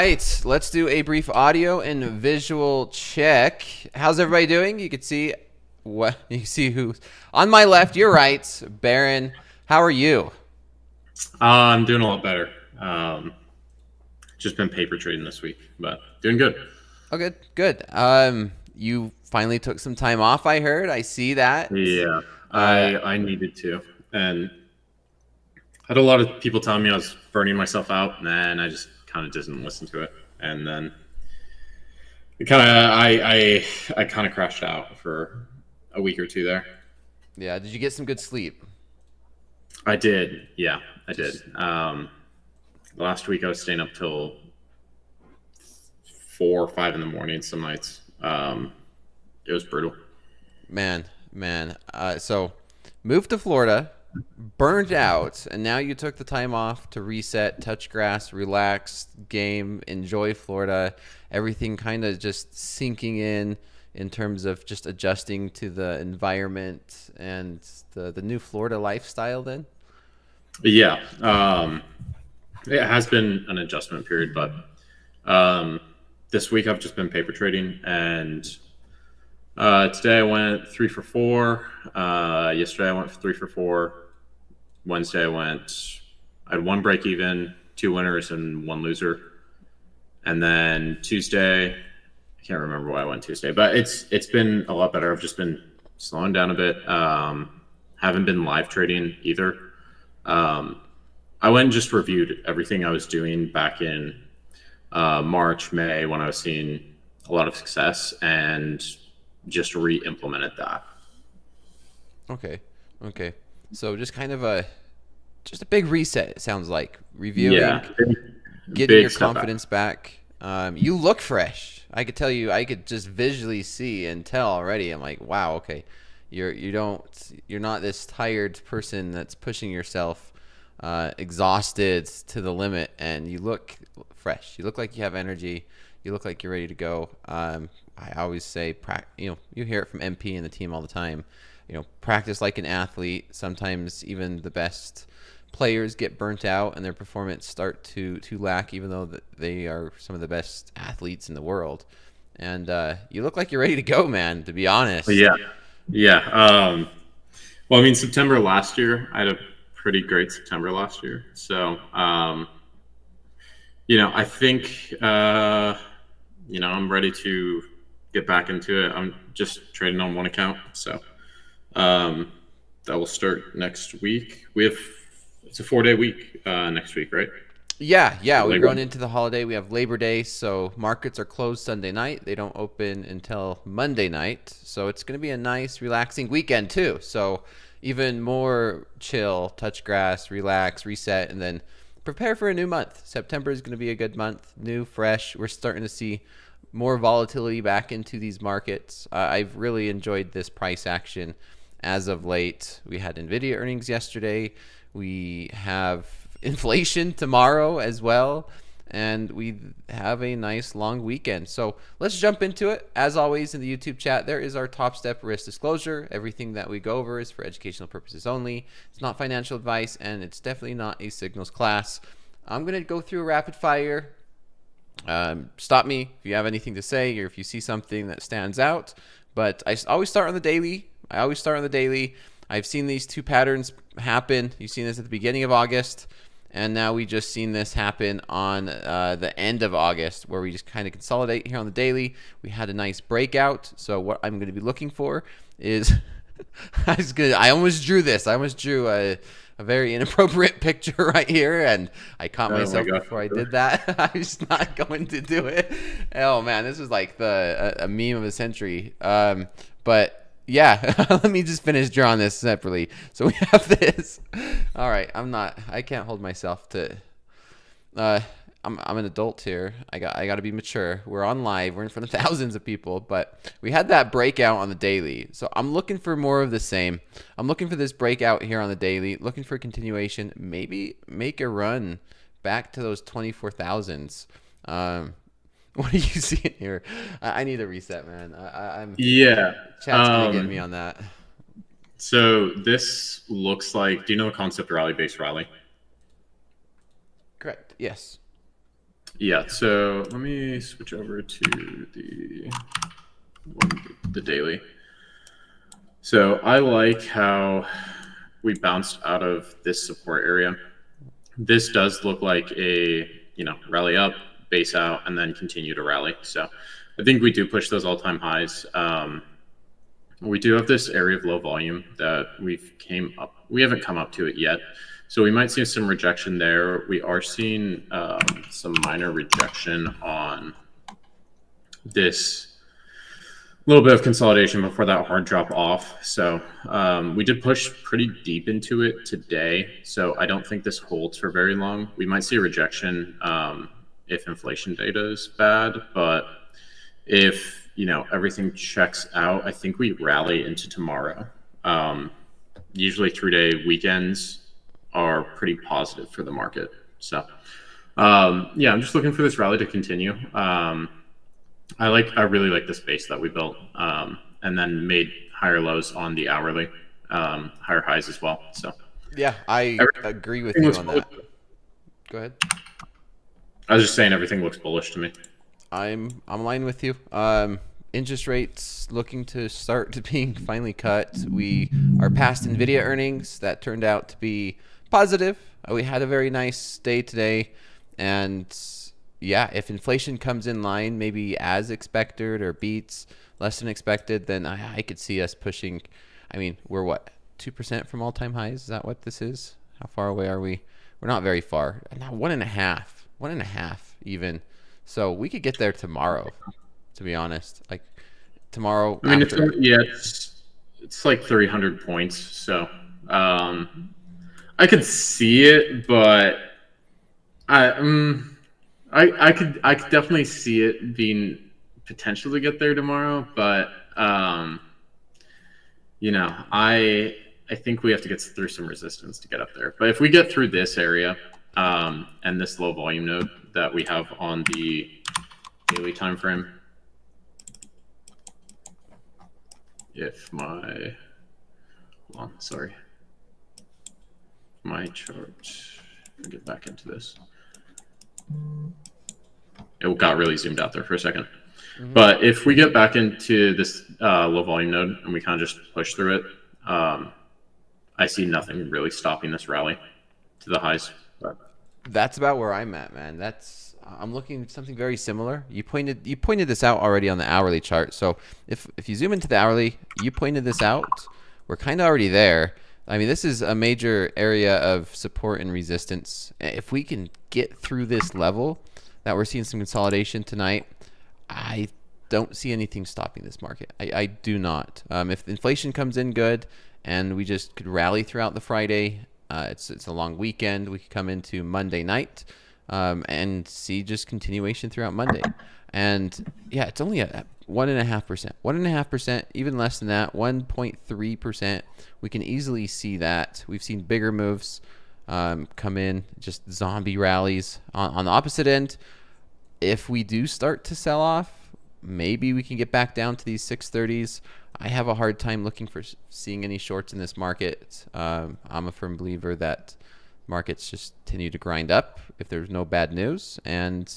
right, let's do a brief audio and visual check. How's everybody doing? You can see who's on my left, your right. Baron, how are you? I'm doing a lot better. Just been paper trading this week, but doing good. Oh, good, good. You finally took some time off, I heard. I see that. Yeah, I needed to, and I had a lot of people telling me I was burning myself out, and then I just kind of didn't listen to it, and then it kind of I kind of crashed out for a week or two there. Yeah, did you get some good sleep? I did, yeah, I did. Last week I was staying up till 4 or 5 in the morning some nights. It was brutal. Man. So moved to Florida, burned out, and now you took the time off to reset, touch grass, relax, game, enjoy Florida. Everything kind of just sinking in terms of just adjusting to the environment and the new Florida lifestyle then? Yeah, it has been an adjustment period, but this week I've just been paper trading, and today I went 3 for 4. Yesterday I went 3 for 4. Wednesday I had 1 break even, 2 winners, and 1 loser. And then Tuesday, I can't remember why I went Tuesday, but it's been a lot better. I've just been slowing down a bit. Haven't been live trading either. I went and just reviewed everything I was doing back in March, May, when I was seeing a lot of success, and just re-implemented that. Okay. So just kind of a big reset, it sounds like. Reviewing, getting your confidence back. You look fresh. I could tell you, I could just visually see and tell already. I'm like, wow, okay. You're not this tired person that's pushing yourself, exhausted to the limit, and you look fresh. You look like you have energy. You look like you're ready to go. I always say, you hear it from MP and the team all the time. Practice like an athlete. Sometimes even the best players get burnt out and their performance start to lack, even though they are some of the best athletes in the world. And you look like you're ready to go, man, to be honest. Yeah. Well, I mean, September last year, I had a pretty great September last year. So, I think, I'm ready to get back into it. I'm just trading on one account. So, that will start next week. It's a 4-day week next week, right? Yeah. We're going into the holiday. We have Labor Day, so markets are closed Sunday night. They don't open until Monday night. So it's going to be a nice, relaxing weekend too. So even more chill, touch grass, relax, reset, and then prepare for a new month. September is going to be a good month. New, fresh. We're starting to see more volatility back into these markets. I've really enjoyed this price action as of late. We had NVIDIA earnings yesterday. We have inflation tomorrow as well, and we have a nice long weekend. So let's jump into it. As always, in the YouTube chat, there is our Top Step risk disclosure. Everything that we go over is for educational purposes only. It's not financial advice, and it's definitely not a signals class. I'm going to go through a rapid fire. Stop me if you have anything to say or if you see something that stands out, but I always start on the daily. I've seen these two patterns happen. You've seen this at the beginning of August, and now we just seen this happen on the end of August, where we just kind of consolidate here on the daily. We had a nice breakout. So what I'm going to be looking for is I almost drew this. I almost drew a very inappropriate picture right here, and I caught myself before I did that. I was not going to do it. Oh man, this was like a meme of the century. But yeah, let me just finish drawing this separately. So we have this. All right, I can't hold myself to. I'm an adult here. I got to be mature. We're on live. We're in front of thousands of people, but we had that breakout on the daily. So I'm looking for more of the same. I'm looking for this breakout here on the daily, looking for a continuation, maybe make a run back to those 24,000s. What do you see in here? I need a reset, man. Chat's gonna get me on that. So this looks like, do you know the concept rally-based rally? Correct. Yes. Yeah, so let me switch over to the daily. So I like how we bounced out of this support area. This does look like a, rally up, base out, and then continue to rally. So I think we do push those all-time highs. We do have this area of low volume that we haven't come up to it yet. So we might see some rejection there. We are seeing some minor rejection on this little bit of consolidation before that hard drop off. So we did push pretty deep into it today. So I don't think this holds for very long. We might see a rejection if inflation data is bad, but if everything checks out, I think we rally into tomorrow. Usually 3-day weekends are pretty positive for the market. So I'm just looking for this rally to continue. I really like the space that we built, and then made higher lows on the hourly, higher highs as well. So yeah, I agree with you on that. Go ahead. I was just saying everything looks bullish to me. I'm aligned with you. Interest rates looking to start being finally cut. We are past NVIDIA earnings. That turned out to be positive. We had a very nice day today. And yeah, if inflation comes in line, maybe as expected or beats less than expected, then I could see us pushing. I mean, we're what, 2% from all-time highs? Is that what this is? How far away are we? We're not very far. Now 1.5 even. So we could get there tomorrow, to be honest. Like tomorrow. I mean, it's like 300 points. So I could see it, but I could definitely see it being potential to get there tomorrow. But I think we have to get through some resistance to get up there. But if we get through this area and this low volume node that we have on the daily time frame, my chart, I'll get back into this. It got really zoomed out there for a second. Mm-hmm. But if we get back into this low volume node and we kind of just push through it, I see nothing really stopping this rally to the highs. But that's about where I'm at, man. I'm looking at something very similar. You pointed this out already on the hourly chart. So if you zoom into the hourly, you pointed this out. We're kind of already there. I mean, this is a major area of support and resistance. If we can get through this level that we're seeing some consolidation tonight, I don't see anything stopping this market. I do not. If inflation comes in good and we just could rally throughout the Friday, it's a long weekend. We could come into Monday night and see just continuation throughout Monday. And yeah, it's only a 1.5%, even less than that, 1.3%. We can easily see that. We've seen bigger moves come in, just zombie rallies. On the opposite end, if we do start to sell off, maybe we can get back down to these 630s. I have a hard time looking for seeing any shorts in this market. I'm a firm believer that markets just continue to grind up if there's no bad news. And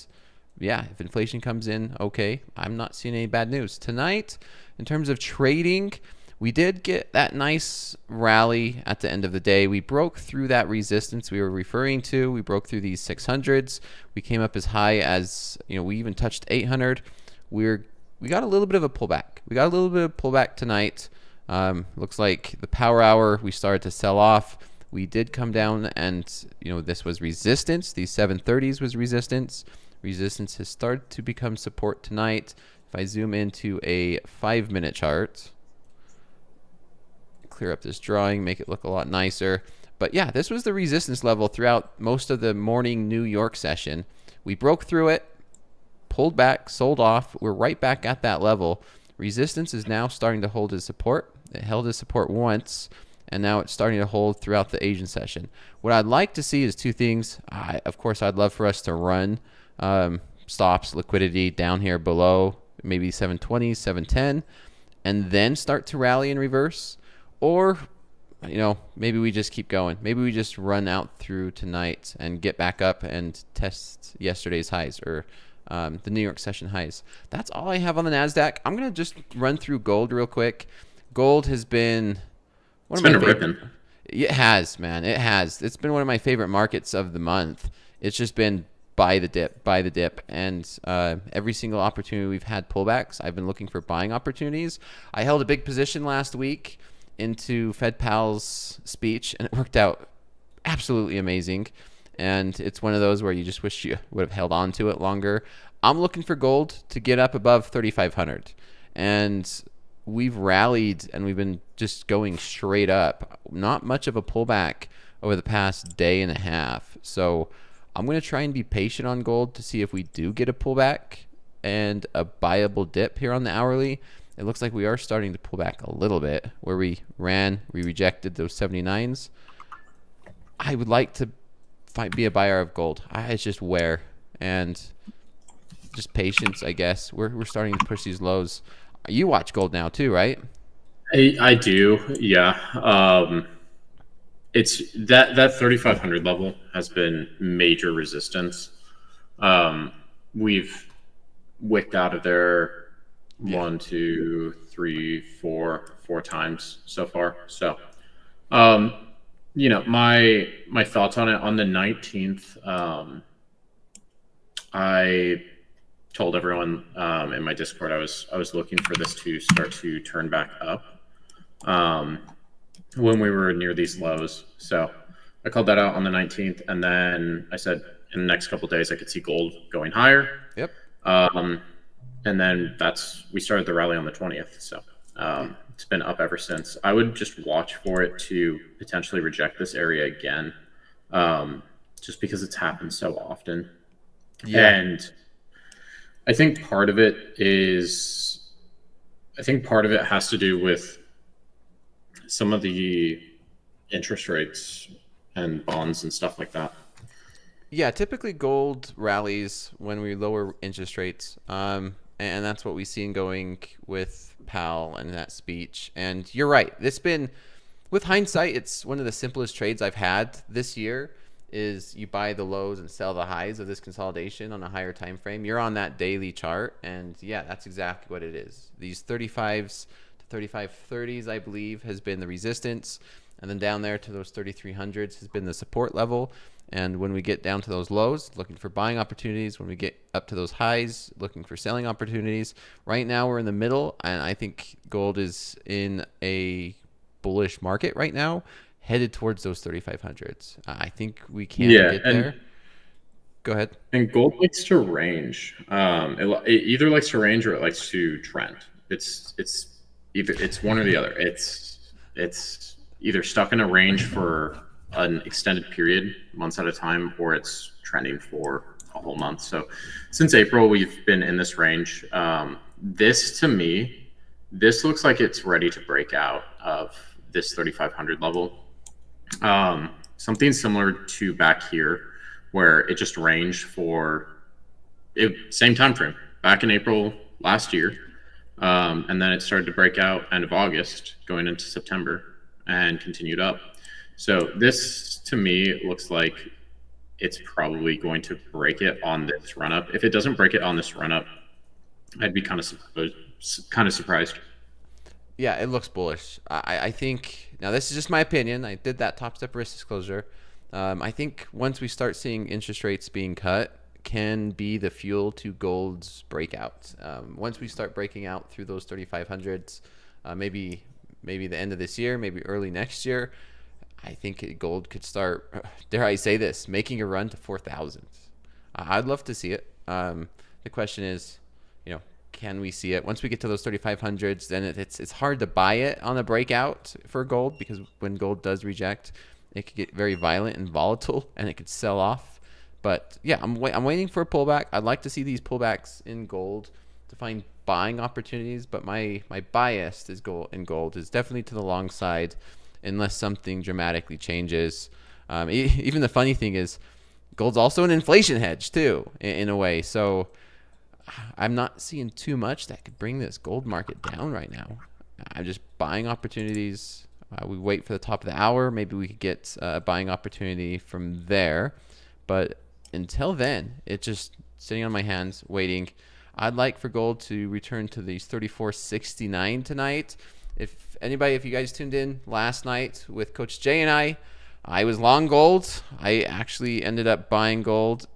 yeah, if inflation comes in, okay, I'm not seeing any bad news. Tonight, in terms of trading, we did get that nice rally at the end of the day. We broke through that resistance we were referring to. We broke through these 600s. We came up as high as, we even touched 800. We got a little bit of a pullback tonight. Looks like the power hour, we started to sell off. We did come down and, this was resistance. These 730s was resistance. Resistance has started to become support tonight. If I zoom into a 5-minute chart, clear up this drawing, make it look a lot nicer. But yeah, this was the resistance level throughout most of the morning New York session. We broke through it, pulled back, sold off. We're right back at that level. Resistance is now starting to hold as support. It held as support once, and now it's starting to hold throughout the Asian session. What I'd like to see is two things. Of course, I'd love for us to run stops, liquidity down here below, maybe 720, 710, and then start to rally in reverse. Or maybe we just keep going. Maybe we just run out through tonight and get back up and test yesterday's highs or the New York session highs. That's all I have on the NASDAQ. I'm going to just run through gold real quick. Gold has been one of my favorite. It has, man. It has. It's been one of my favorite markets of the month. It's just been buy the dip. And every single opportunity we've had pullbacks, I've been looking for buying opportunities. I held a big position last week into Fed Pal's speech, and it worked out absolutely amazing. And it's one of those where you just wish you would have held on to it longer. I'm looking for gold to get up above 3,500. And we've rallied and we've been just going straight up. Not much of a pullback over the past day and a half. So I'm going to try and be patient on gold to see if we do get a pullback and a buyable dip here on the hourly. It looks like we are starting to pull back a little bit where we rejected those 79s. I would like to be a buyer of gold. It's just where and just patience, I guess. We're starting to push these lows. You watch gold now too, right? I do, yeah. It's that 3,500 level has been major resistance. We've wicked out of there 1, 2, 3, 4 times so far. So, my thoughts on it on the 19th. I told everyone in my Discord I was looking for this to start to turn back up when we were near these lows. So I called that out on the 19th, and then I said in the next couple of days I could see gold going higher. Yep. And then we started the rally on the 20th. So it's been up ever since. I would just watch for it to potentially reject this area again, just because it's happened so often. Yeah. And I think part of it has to do with some of the interest rates and bonds and stuff like that. Yeah, typically gold rallies when we lower interest rates. And that's what we've seen going with Powell and that speech. And you're right. With hindsight, it's one of the simplest trades I've had this year. Is you buy the lows and sell the highs of this consolidation on a higher time frame. You're on that daily chart, and yeah, that's exactly what it is. These 35s to 3530s, I believe, has been the resistance, and then down there to those 3300s has been the support level. And when we get down to those lows, looking for buying opportunities. When we get up to those highs, looking for selling opportunities. Right now, we're in the middle, and I think gold is in a bullish market right now, headed towards those 3,500s. I think we can get there. Go ahead. And gold likes to range. It either likes to range or it likes to trend. It's one or the other. It's either stuck in a range for an extended period, months at a time, or it's trending for a whole month. So since April, we've been in this range. This looks like it's ready to break out of this 3,500 level. Something similar to back here, where it just ranged for same time frame back in April last year, and then it started to break out end of August, going into September, and continued up. So this, to me, looks like it's probably going to break it on this run up. If it doesn't break it on this run up, I'd be kind of surprised. Yeah, it looks bullish. I think, now this is just my opinion. I did that top step risk disclosure. I think once we start seeing interest rates being cut, can be the fuel to gold's breakout. Once we start breaking out through those 3,500s, maybe the end of this year, maybe early next year, I think gold could start, dare I say this, making a run to 4,000. I'd love to see it. The question is, can we see it? Once we get to those 3,500s, then it's hard to buy it on a breakout for gold, because when gold does reject, it could get very violent and volatile, and it could sell off. But yeah, I'm waiting for a pullback. I'd like to see these pullbacks in gold to find buying opportunities, but my bias is gold is definitely to the long side, unless something dramatically changes. Even the funny thing is, gold's also an inflation hedge too, in a way. So I'm not seeing too much that could bring this gold market down right now. I'm just buying opportunities. We wait for the top of the hour. Maybe we could get a buying opportunity from there. But until then, it's just sitting on my hands waiting. I'd like for gold to return to these 34.69 tonight. If you guys tuned in last night with Coach Jay and I was long gold. I actually ended up buying gold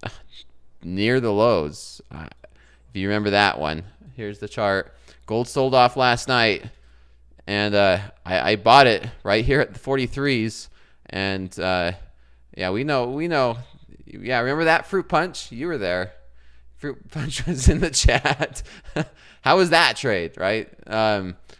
near the lows. If you remember that one, here's the chart. Gold sold off last night, and I bought it right here at the 43s. And yeah, we know. Yeah, remember that fruit punch? You were there. Fruit punch was in the chat. How was that trade? Right?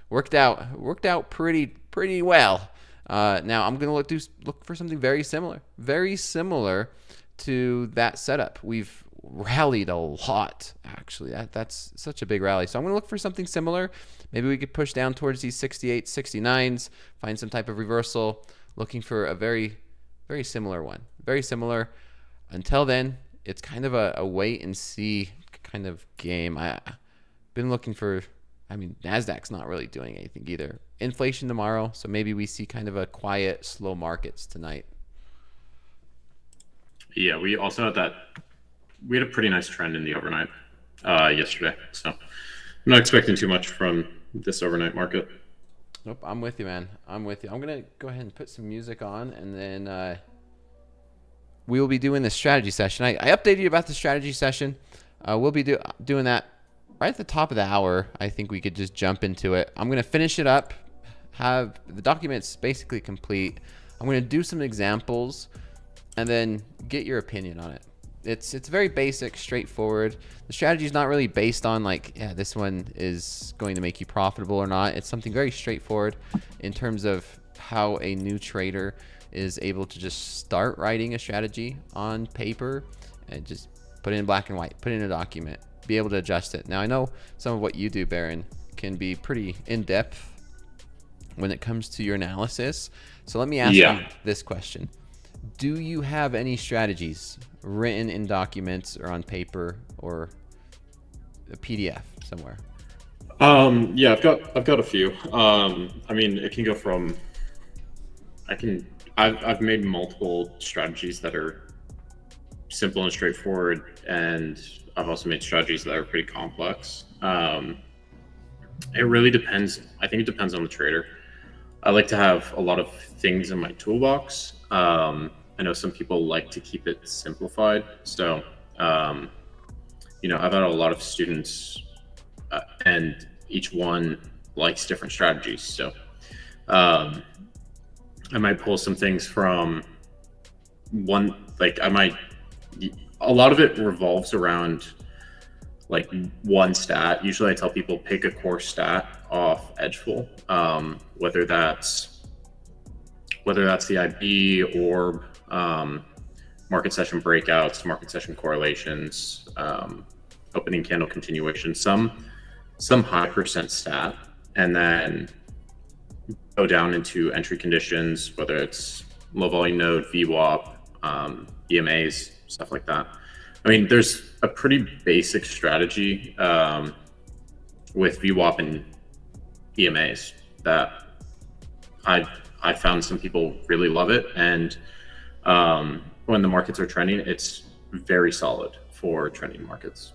Worked out pretty well. Now I'm gonna look for something very similar to that setup. We've rallied a lot, actually. That's such a big rally. So I'm gonna look for something similar. Maybe we could push down towards these 68, 69s, find some type of reversal. Looking for a very similar one. Very similar. Until then, it's kind of a wait and see kind of game. I've been looking for. I mean, NASDAQ's not really doing anything either. Inflation tomorrow, so maybe we see kind of a quiet, slow markets tonight. Yeah, we also had we had a pretty nice trend in the overnight yesterday. So I'm not expecting too much from this overnight market. Nope, I'm with you, man. I'm with you. I'm going to go ahead and put some music on, and then we will be doing the strategy session. I updated you about the strategy session. We'll be doing that right at the top of the hour. I think we could just jump into it. I'm going to finish it up, have the documents basically complete. I'm going to do some examples and then get your opinion on it. It's very basic, straightforward. The strategy is not really based on like, yeah, this one is going to make you profitable or not. It's something very straightforward in terms of how a new trader is able to just start writing a strategy on paper and just put it in black and white, put it in a document, be able to adjust it. Now I know some of what you do, Baron, can be pretty in-depth when it comes to your analysis. So let me ask you this question. Do you have any strategies written in documents or on paper or a PDF somewhere? Yeah, I've got a few. I mean, it can go from I've made multiple strategies that are simple and straightforward, and I've also made strategies that are pretty complex. It really depends. I think it depends on the trader. I like to have a lot of things in my toolbox. I know some people like to keep it simplified. So, I've had a lot of students and each one likes different strategies. So I might pull some things from one, like a lot of it revolves around like one stat. Usually I tell people pick a core stat off Edgeful, whether that's the IB, orb, market session breakouts, market session correlations, opening candle continuation, some high percent stat, and then go down into entry conditions, whether it's low volume node, VWAP, EMAs, stuff like that. I mean, there's a pretty basic strategy with VWAP and EMAs that I found some people really love it, and when the markets are trending, it's very solid for trending markets.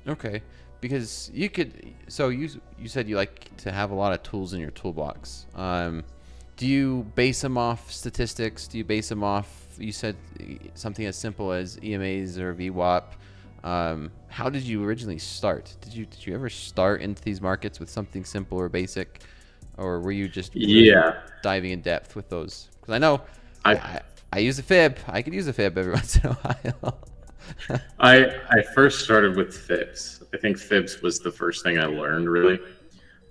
Okay, because you could. So you said you like to have a lot of tools in your toolbox. Do you base them off statistics? Do you base them off? You said something as simple as EMAs or VWAP. How did you originally start? Did you ever start into these markets with something simple or basic, or were you just diving in depth with those? Because I know I use a fib. I could use a fib every once in a while. I first started with fibs. I think fibs was the first thing I learned, really.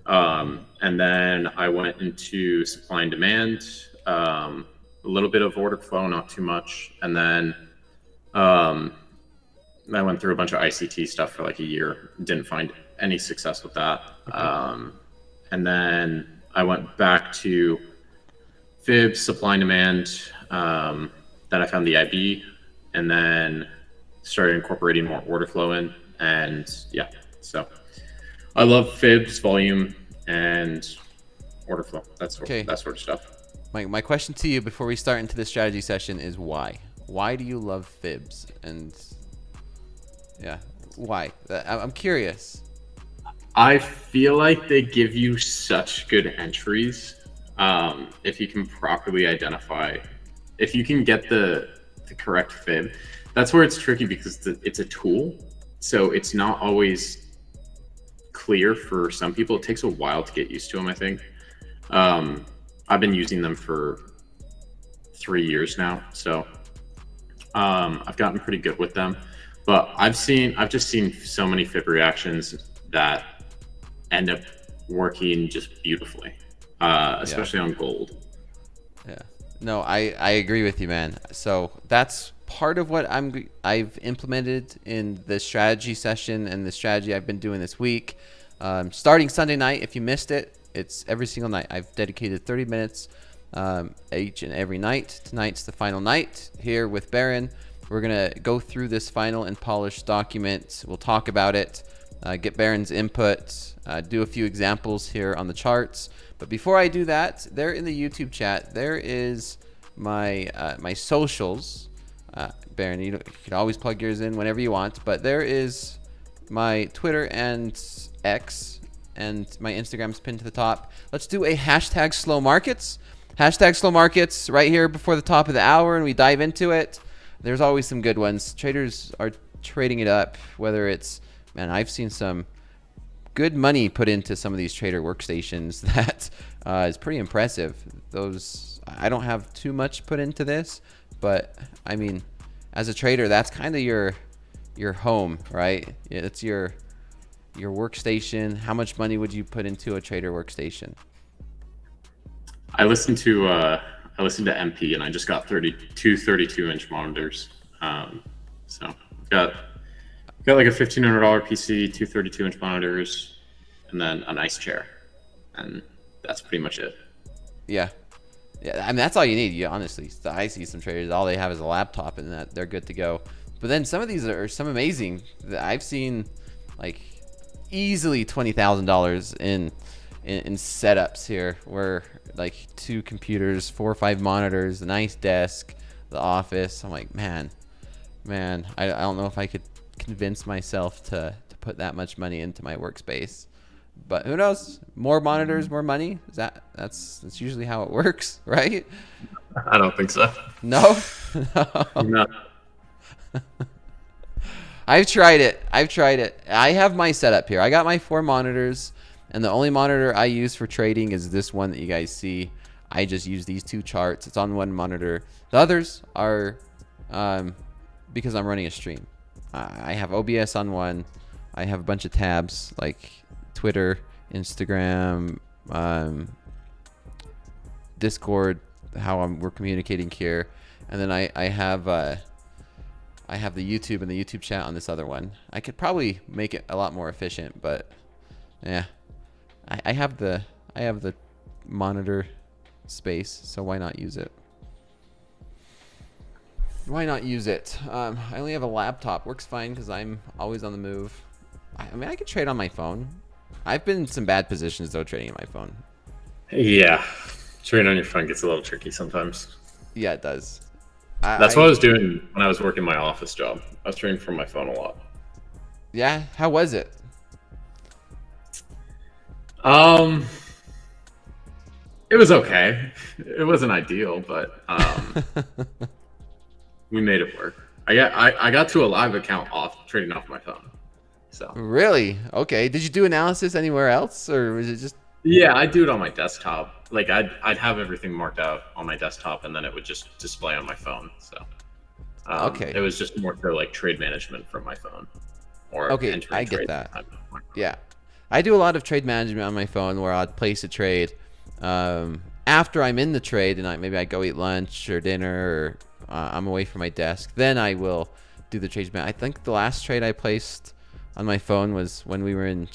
And then I went into supply and demand, a little bit of order flow, not too much. And then I went through a bunch of ICT stuff for like a year. Didn't find any success with that. Okay. And then I went back to fibs, supply and demand. Then I found the IB, and then started incorporating more order flow in. And yeah, so I love fibs, volume, and order flow. That sort of stuff. My question to you before we start into the strategy session is why? Why do you love fibs? And yeah, why? I'm curious. I feel like they give you such good entries if you can properly identify, if you can get the correct fib. That's where it's tricky because it's a tool, so it's not always clear for some people. It takes a while to get used to them, I think. I've been using them for 3 years now, so I've gotten pretty good with them. But I've just seen so many fib reactions that end up working just beautifully, especially on gold. Yeah. No, I agree with you, man. So that's part of what I've implemented in the strategy session and the strategy I've been doing this week. Starting Sunday night, if you missed it, it's every single night. I've dedicated 30 minutes each and every night. Tonight's the final night here with Baron. We're going to go through this final and polished document. We'll talk about it, get Baron's input, do a few examples here on the charts. But before I do that, there in the YouTube chat, there is my my socials. Baron, you can always plug yours in whenever you want, but there is my Twitter and X, and my Instagram's pinned to the top. Let's do a hashtag slow markets. Hashtag slow markets right here before the top of the hour, and we dive into it. There's always some good ones. Traders are trading it up, whether it's, man, I've seen some good money put into some of these trader workstations that is pretty impressive. Those, I don't have too much put into this, but I mean, as a trader, that's kind of your home, right? It's your workstation. How much money would you put into a trader workstation? I listened to MP, and I just got 32-inch monitors. So got like a $1,500 PC, two 32-inch monitors, and then a nice chair, and that's pretty much it. Yeah, I mean, that's all you need. Honestly, I see some traders, all they have is a laptop, and that they're good to go. But then some of these are some amazing. I've seen like easily $20,000 in setups here, where like 2 computers, 4 or 5 monitors, a nice desk, the office. I'm like, man, I don't know if I could convince myself to put that much money into my workspace. But who knows? More monitors, more money. That's usually how it works, right? I don't think so. No. No. I've tried it. I have my setup here. I got my 4 monitors, and the only monitor I use for trading is this one that you guys see. I just use these 2 charts. It's on one monitor. The others are because I'm running a stream. I have OBS on one. I have a bunch of tabs like Twitter, Instagram, Discord, how we're communicating here, and then I have the YouTube and the YouTube chat on this other one. I could probably make it a lot more efficient, but yeah, I have the monitor space, so why not use it? Why not use it? I only have a laptop. Works fine because I'm always on the move. I mean, I could trade on my phone. I've been in some bad positions though trading on my phone. Yeah, trading on your phone gets a little tricky sometimes. Yeah, it does. That's what I was doing when I was working my office job. I was trading from my phone a lot. Yeah, how was it? It was okay. It wasn't ideal, but we made it work. I got to a live account trading off my phone. So really? Okay. Did you do analysis anywhere else, or was it just? Yeah, I do it on my desktop. Like I'd have everything marked out on my desktop, and then it would just display on my phone. So okay, it was just more for like trade management from my phone. Or okay, I get that. Yeah, I do a lot of trade management on my phone where I'd place a trade after I'm in the trade, and maybe I go eat lunch or dinner, or I'm away from my desk. Then I will do the trades. I think the last trade I placed on my phone was when we were in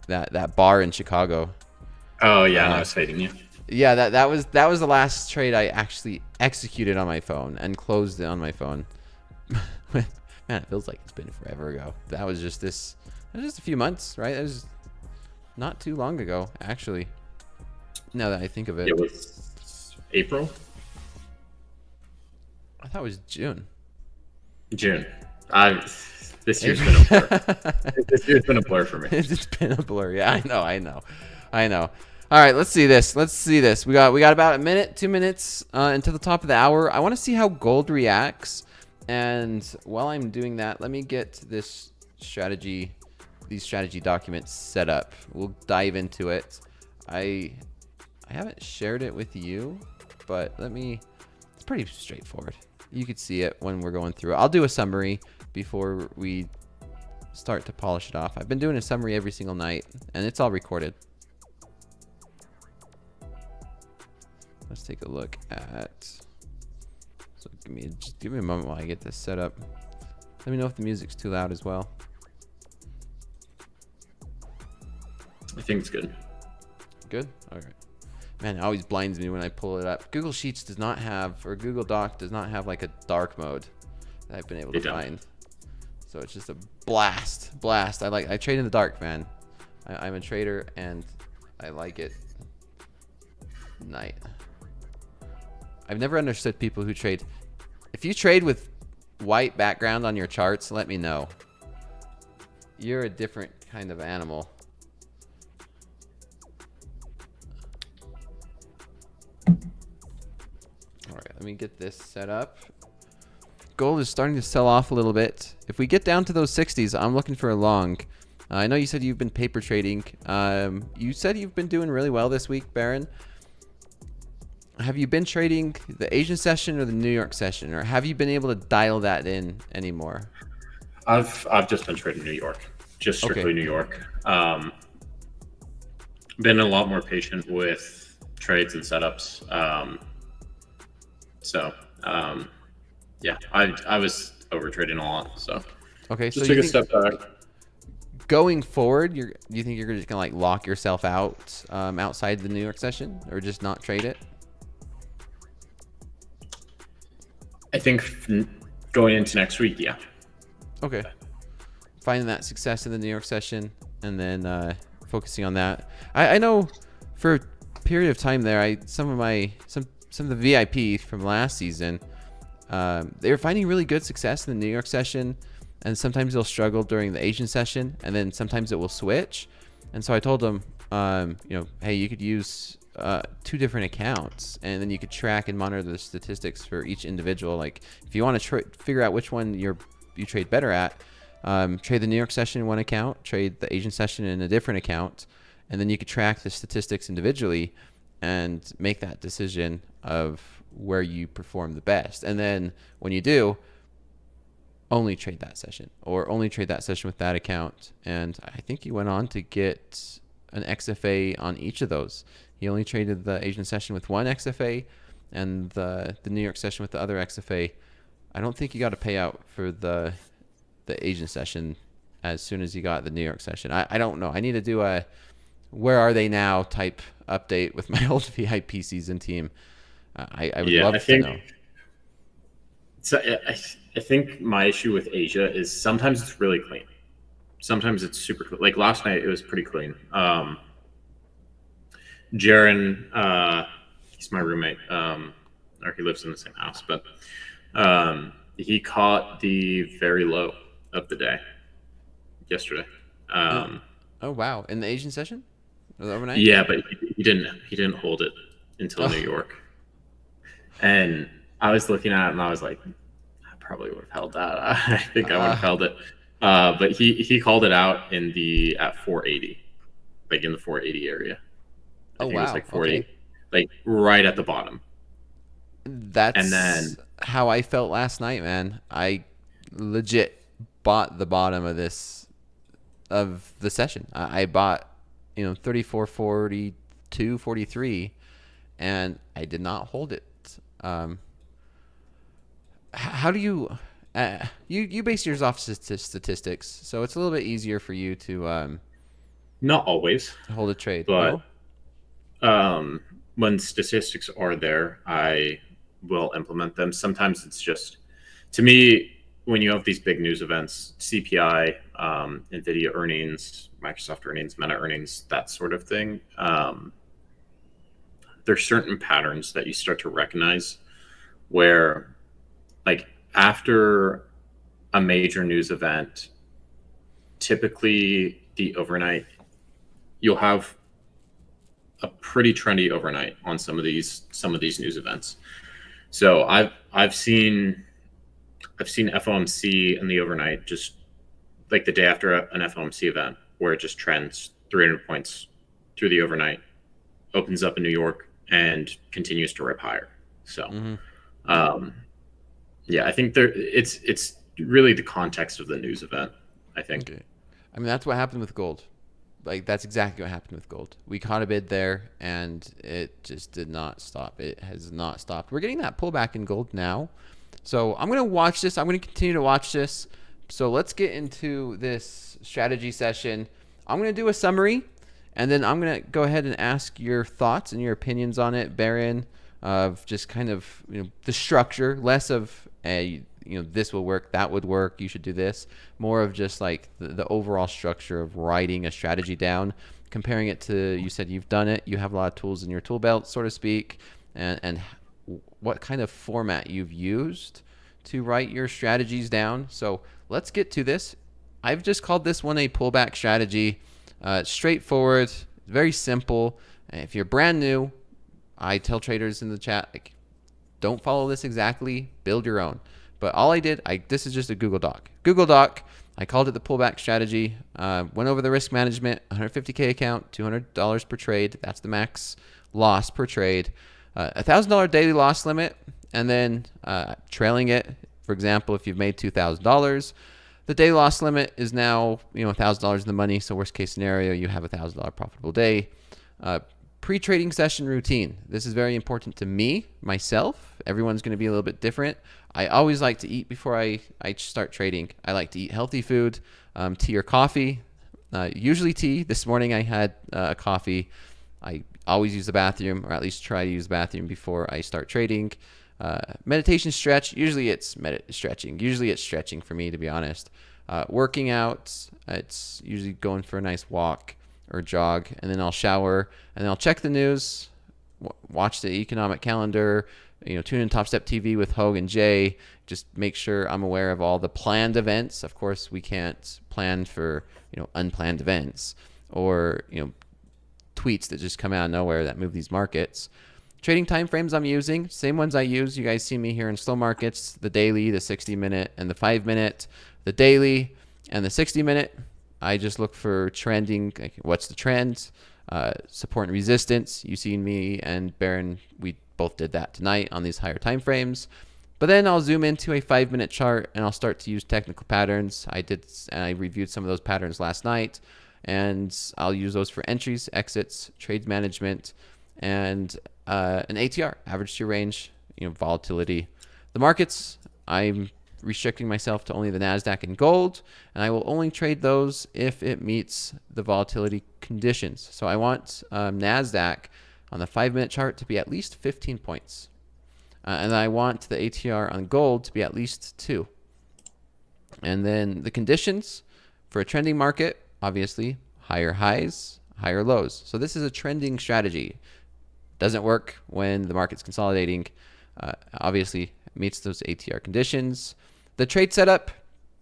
that bar in Chicago. Oh yeah, I was fading you. Yeah, that was the last trade I actually executed on my phone and closed it on my phone. Man, it feels like it's been forever ago. That was just a few months, right? It was not too long ago, actually. Now that I think of it. It was April. I thought it was June. June. This year's been a blur. This year's been a blur for me. It's been a blur. Yeah, I know. All right, let's see this. We got about a minute, 2 minutes until the top of the hour. I want to see how gold reacts. And while I'm doing that, let me get these strategy documents set up. We'll dive into it. I haven't shared it with you, but it's pretty straightforward. You could see it when we're going through it. I'll do a summary before we start to polish it off. I've been doing a summary every single night, and it's all recorded. Let's take a look at. So give me a moment while I get this set up. Let me know if the music's too loud as well. I think it's good. Good? All right. Man, it always blinds me when I pull it up. Google Sheets does not have, or Google Doc does not have like a dark mode that I've been able to find. So it's just a blast. I trade in the dark, man. I'm a trader and I like it. Night. I've never understood people who trade. If you trade with white background on your charts, let me know. You're a different kind of animal. All right, let me get this set up. Gold is starting to sell off a little bit. If we get down to those 60s, I'm looking for a long. I know you said you've been paper trading. You said you've been doing really well this week, Baron. Have you been trading the Asian session or the New York session, or have you been able to dial that in anymore? I've just been trading New York, just strictly New York. Been a lot more patient with trades and setups. Yeah, I was over trading a lot, so okay. Just take a step back. Going forward, do you think you're just gonna like lock yourself out outside the New York session, or just not trade it? I think going into next week, yeah. Okay. Finding that success in the New York session and then focusing on that. I know for a period of time there, some of the VIPs from last season, they were finding really good success in the New York session, and sometimes they'll struggle during the Asian session, and then sometimes it will switch. And so I told them, hey, you could use 2 different accounts, and then you could track and monitor the statistics for each individual. Like if you want to figure out which one you trade better at, trade the New York session in one account, trade the Asian session in a different account, and then you could track the statistics individually and make that decision of where you perform the best. And then when you do, only trade that session, or only trade that session with that account. And I think he went on to get an XFA on each of those. He only traded the Asian session with one XFA and the New York session with the other XFA. I don't think he got a payout for the Asian session as soon as he got the New York session. I don't know. I need to do a where are they now type update with my old VIP season team. I would love to know. So I think my issue with Asia is sometimes it's really clean. Sometimes it's super clean. Like last night, it was pretty clean. Jaron, he's my roommate, or he lives in the same house, but he caught the very low of the day yesterday. Oh wow! In the Asian session, overnight. Yeah, but he didn't hold it until New York. And I was looking at it and I was like, I probably would have held that. I think I would have held it. But he called it out at 480, like in the 480 area. I think it was like 480, like right at the bottom. That's how I felt last night, man. I legit bought the bottom of the session. I bought 34, 42, 43, and I did not hold it. How do you you base yours off statistics, so it's a little bit easier for you to not always hold a trade, but when statistics are there, I will implement them. Sometimes it's just, to me, when you have these big news events, CPI, NVIDIA earnings, Microsoft earnings, Meta earnings, that sort of thing, there's certain patterns that you start to recognize where, like, after a major news event, typically the overnight, you'll have a pretty trendy overnight on some of these news events. So I've seen FOMC in the overnight, just like the day after an FOMC event, where it just trends 300 points through the overnight, opens up in New York, and continues to rip higher. So, yeah, I think it's really the context of the news event, I think. Okay. I mean, that's what happened with gold. Like, that's exactly what happened with gold. We caught a bid there, and it just did not stop. It has not stopped. We're getting that pullback in gold now. So I'm going to watch this. I'm going to continue to watch this. So let's get into this strategy session. I'm going to do a summary, and then I'm going to go ahead and ask your thoughts and your opinions on it, Baron, of just kind of, the structure, less of this will work, that would work, you should do this, more of just like the overall structure of writing a strategy down, comparing it to, you said you've done it, you have a lot of tools in your tool belt, so to speak, and what kind of format you've used to write your strategies down. So let's get to this. I've just called this one a pullback strategy. Straightforward, very simple. If you're brand new, I tell traders in the chat, like, don't follow this exactly, build your own. But all I did, this is just a Google Doc. I called it the pullback strategy. Went over the risk management, 150K account, $200 per trade. That's the max loss per trade. $1,000 daily loss limit, and then trailing it. For example, if you've made $2,000, the daily loss limit is now $1,000 in the money. So worst case scenario, you have a $1,000 profitable day. Pre-trading session routine. This is very important to me, myself. Everyone's going to be a little bit different. I always like to eat before I start trading. I like to eat healthy food, tea or coffee. Usually tea. This morning I had a coffee. I always use the bathroom, or at least try to use the bathroom before I start trading. Meditation, stretch. Usually it's stretching. Usually it's stretching for me, to be honest. Working out. It's usually going for a nice walk or jog, and then I'll shower, and then I'll check the news, watch the economic calendar, tune in TopstepTV with Hoag and Jay, just make sure I'm aware of all the planned events. Of course, we can't plan for, unplanned events or, tweets that just come out of nowhere that move these markets. Trading time frames I'm using, same ones I use. You guys see me here in slow markets, the daily, the 60-minute, and the 5-minute. The daily and the 60-minute, I just look for trending, like what's the trend, support and resistance. You see me and Baron, we both did that tonight on these higher time frames. But then I'll zoom into a 5-minute chart and I'll start to use technical patterns. I reviewed some of those patterns last night, and I'll use those for entries, exits, trade management, and an ATR, average to range, volatility. The markets, I'm restricting myself to only the NASDAQ and gold, and I will only trade those if it meets the volatility conditions. So I want NASDAQ on the 5-minute chart to be at least 15 points. And I want the ATR on gold to be at least 2. And then the conditions for a trending market, obviously, higher highs, higher lows. So this is a trending strategy. Doesn't work when the market's consolidating. Obviously, meets those ATR conditions. The trade setup,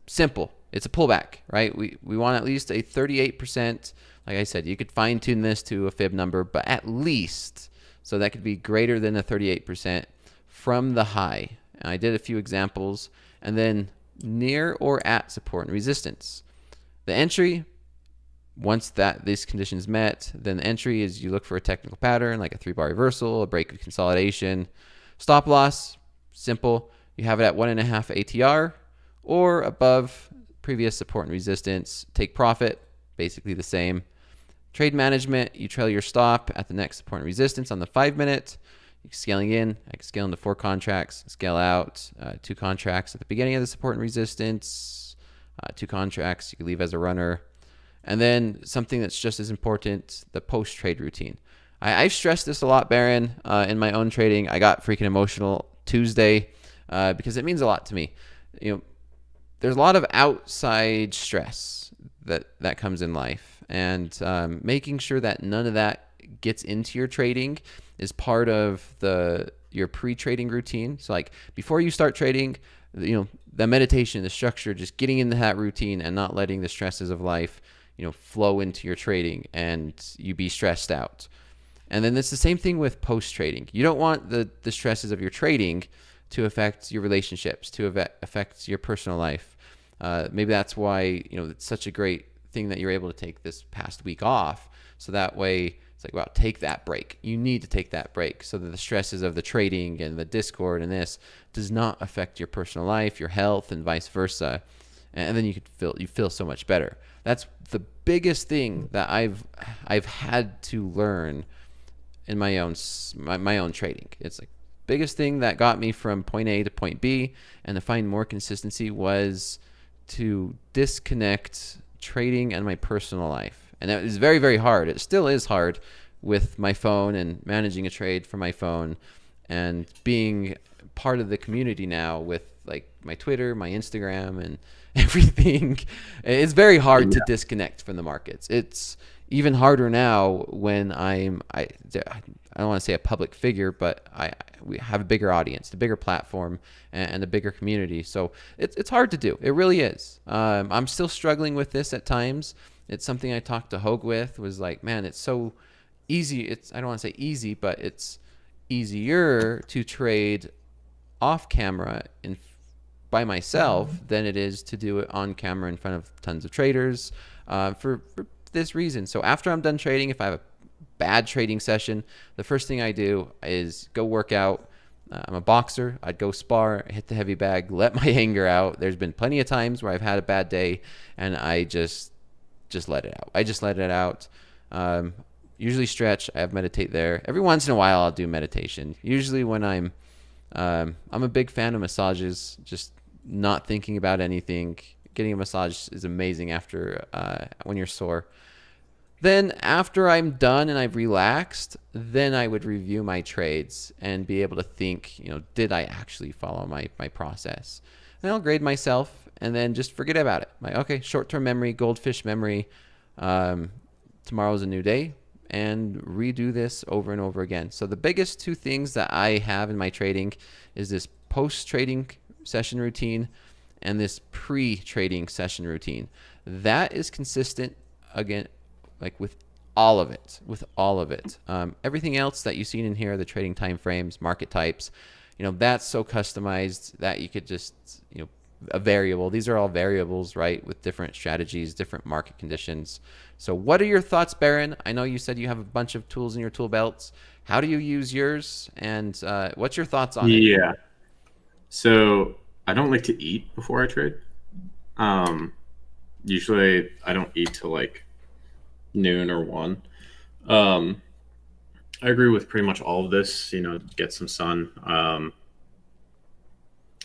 simple. It's a pullback, right? We want at least a 38%. Like I said, you could fine tune this to a fib number, but at least, so that could be greater than a 38% from the high. And I did a few examples. And then near or at support and resistance. The entry, once these conditions met, then the entry is you look for a technical pattern like a 3-bar reversal, a break of consolidation. Stop loss, simple. You have it at 1.5 ATR or above previous support and resistance. Take profit, basically the same. Trade management, you trail your stop at the next support and resistance on the 5-minute. You're scaling in, I can scale into 4 contracts, scale out, 2 contracts at the beginning of the support and resistance, 2 contracts you can leave as a runner. And then something that's just as important, the post-trade routine. I've stressed this a lot, Baron, in my own trading. I got freaking emotional Tuesday because it means a lot to me. There's a lot of outside stress that comes in life, and making sure that none of that gets into your trading is part of your pre-trading routine. So like before you start trading, the meditation, the structure, just getting into that routine and not letting the stresses of life, flow into your trading and you be stressed out. And then it's the same thing with post-trading. You don't want the stresses of your trading to affect your relationships, to affect your personal life. Maybe that's why, it's such a great thing that you're able to take this past week off. So that way it's like, wow, take that break. You need to take that break so that the stresses of the trading and the Discord and this does not affect your personal life, your health, and vice versa. And then you feel so much better. That's the biggest thing that I've had to learn in my own trading. It's like biggest thing that got me from point A to point B and to find more consistency was to disconnect trading and my personal life. And it was very, very hard. It still is hard with my phone and managing a trade from my phone and being part of the community now with like my Twitter, my Instagram, and everything. It's very hard to disconnect from the markets. It's even harder now when I don't want to say a public figure, but we have a bigger audience, a bigger platform, and a bigger community. So it's hard to do. It really is. I'm still struggling with this at times. It's something I talked to Hoag with, was like, man, it's so easy. I don't want to say easy, but it's easier to trade off camera by myself than it is to do it on camera in front of tons of traders for this reason. So after I'm done trading, if I have a bad trading session, the first thing I do is go work out. I'm a boxer. I'd go spar, hit the heavy bag, let my anger out. There's been plenty of times where I've had a bad day and I just let it out. I just let it out. Usually stretch. I have meditate there. Every once in a while I'll do meditation. Usually when I'm a big fan of massages, just not thinking about anything. Getting a massage is amazing after when you're sore. Then after I'm done and I've relaxed, then I would review my trades and be able to think, did I actually follow my process? And I'll grade myself and then just forget about it. Like, okay, short-term memory, goldfish memory. Tomorrow's a new day, and redo this over and over again. So the biggest two things that I have in my trading is this post-trading session routine and this pre-trading session routine. That is consistent, again, like with all of it. Everything else that you've seen in here, the trading time frames, market types, that's so customized that you could just, a variable. These are all variables, right, with different strategies, different market conditions. So what are your thoughts, Baron? I know you said you have a bunch of tools in your tool belts. How do you use yours? And what's your thoughts on it? Yeah. So I don't like to eat before I trade. Usually I don't eat till like noon or 1. I agree with pretty much all of this. Get some sun,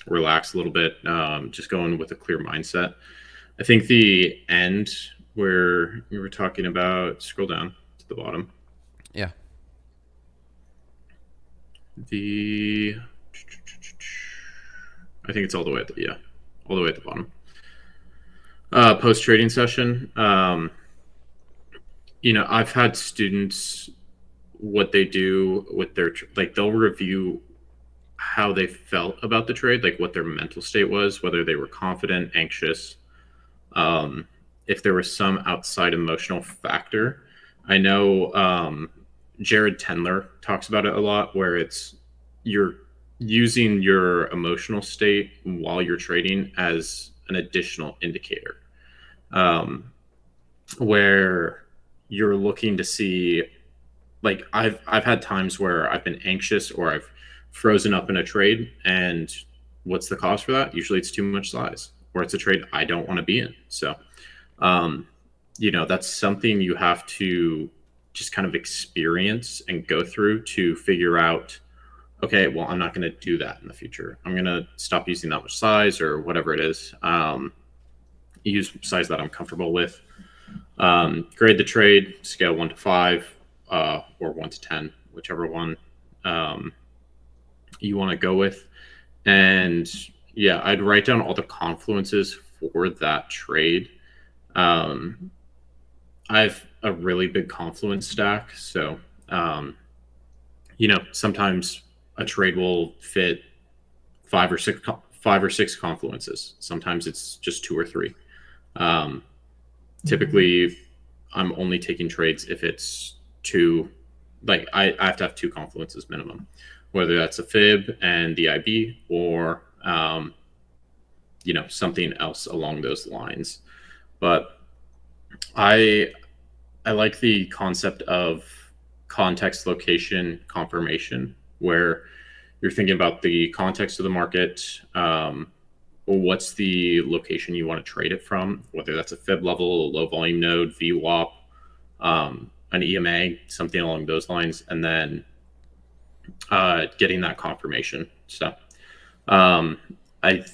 relax a little bit, just going with a clear mindset. I think the end where we were talking about, scroll down to the bottom. Yeah. I think it's all the way at the bottom. Post trading session. I've had students, what they do with their, like, they'll review how they felt about the trade, like what their mental state was, whether they were confident, anxious, if there was some outside emotional factor. I know Jared Tendler talks about it a lot, where it's you're using your emotional state while you're trading as an additional indicator, where you're looking to see, like, I've had times where I've been anxious or I've frozen up in a trade, and what's the cause for that? Usually it's too much size, or it's a trade I don't want to be in. So that's something you have to just kind of experience and go through to figure out, okay, well, I'm not going to do that in the future. I'm going to stop using that much size or whatever it is. Use size that I'm comfortable with. Grade the trade, scale 1 to 5, or 1 to 10, whichever one you want to go with. And yeah, I'd write down all the confluences for that trade. I have a really big confluence stack, so sometimes a trade will fit five or six confluences. Sometimes it's just two or three. Um, Typically, I'm only taking trades if it's two. Like I have to have two confluences minimum, whether that's a fib and the IB or something else along those lines. But I I like the concept of context, location, confirmation, where you're thinking about the context of the market, or what's the location you want to trade it from, whether that's a fib level, a low volume node, VWAP, an EMA, something along those lines, and then getting that confirmation. So I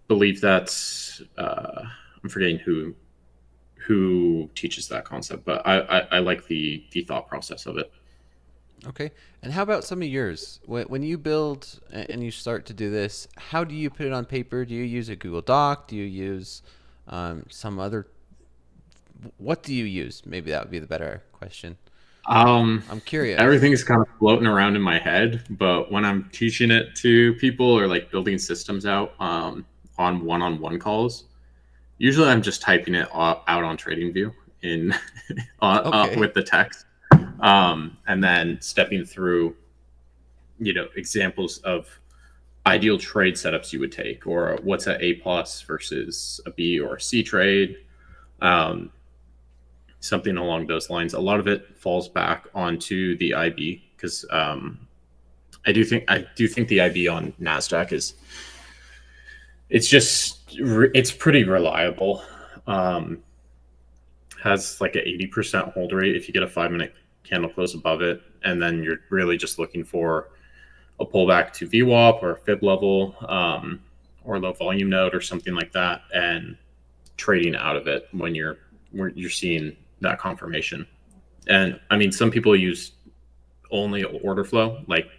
believe that's I'm forgetting who teaches that concept, but I like the thought process of it. Okay. And how about some of yours? When you build and you start to do this, how do you put it on paper? Do you use a Google Doc? Do you use some other? What do you use? Maybe that would be the better question. I'm curious. Everything is kind of floating around in my head, but when I'm teaching it to people or like building systems out on one-on-one calls, usually I'm just typing it out on TradingView in Okay. with the text, and then stepping through, examples of ideal trade setups you would take, or what's an A plus versus a B or a C trade, um, something along those lines. A lot of it falls back onto the IB because I do think the IB on NASDAQ it's pretty reliable. Has like an 80% hold rate if you get a 5-minute candle close above it, and then you're really just looking for a pullback to VWAP or a fib level, or low volume node or something like that, and trading out of it when you're seeing that confirmation. And I mean, some people use only order flow, like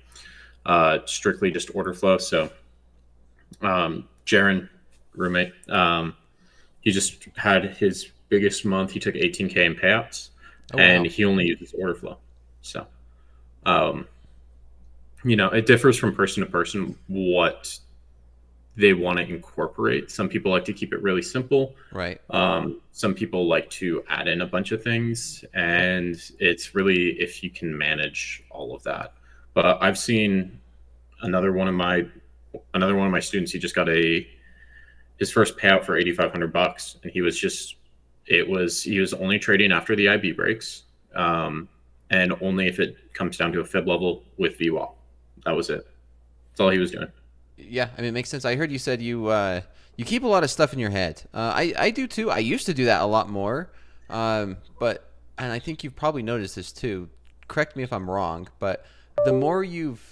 strictly just order flow. So Jaron, roommate, he just had his biggest month. He took 18K in payouts, Oh and wow. he only uses order flow. So, um, it differs from person to person what they want to incorporate. Some people like to keep it really simple. Right. Some people like to add in a bunch of things, and it's really if you can manage all of that. But I've seen another one of my students. He just got his first payout for $8,500, and he was only trading after the IB breaks, and only if it comes down to a fib level with VWAP. That was it. That's all he was doing. Yeah, I mean, it makes sense. I heard you said you keep a lot of stuff in your head. I do too. I used to do that a lot more, but and I think you've probably noticed this too. Correct me if I'm wrong, but the more you've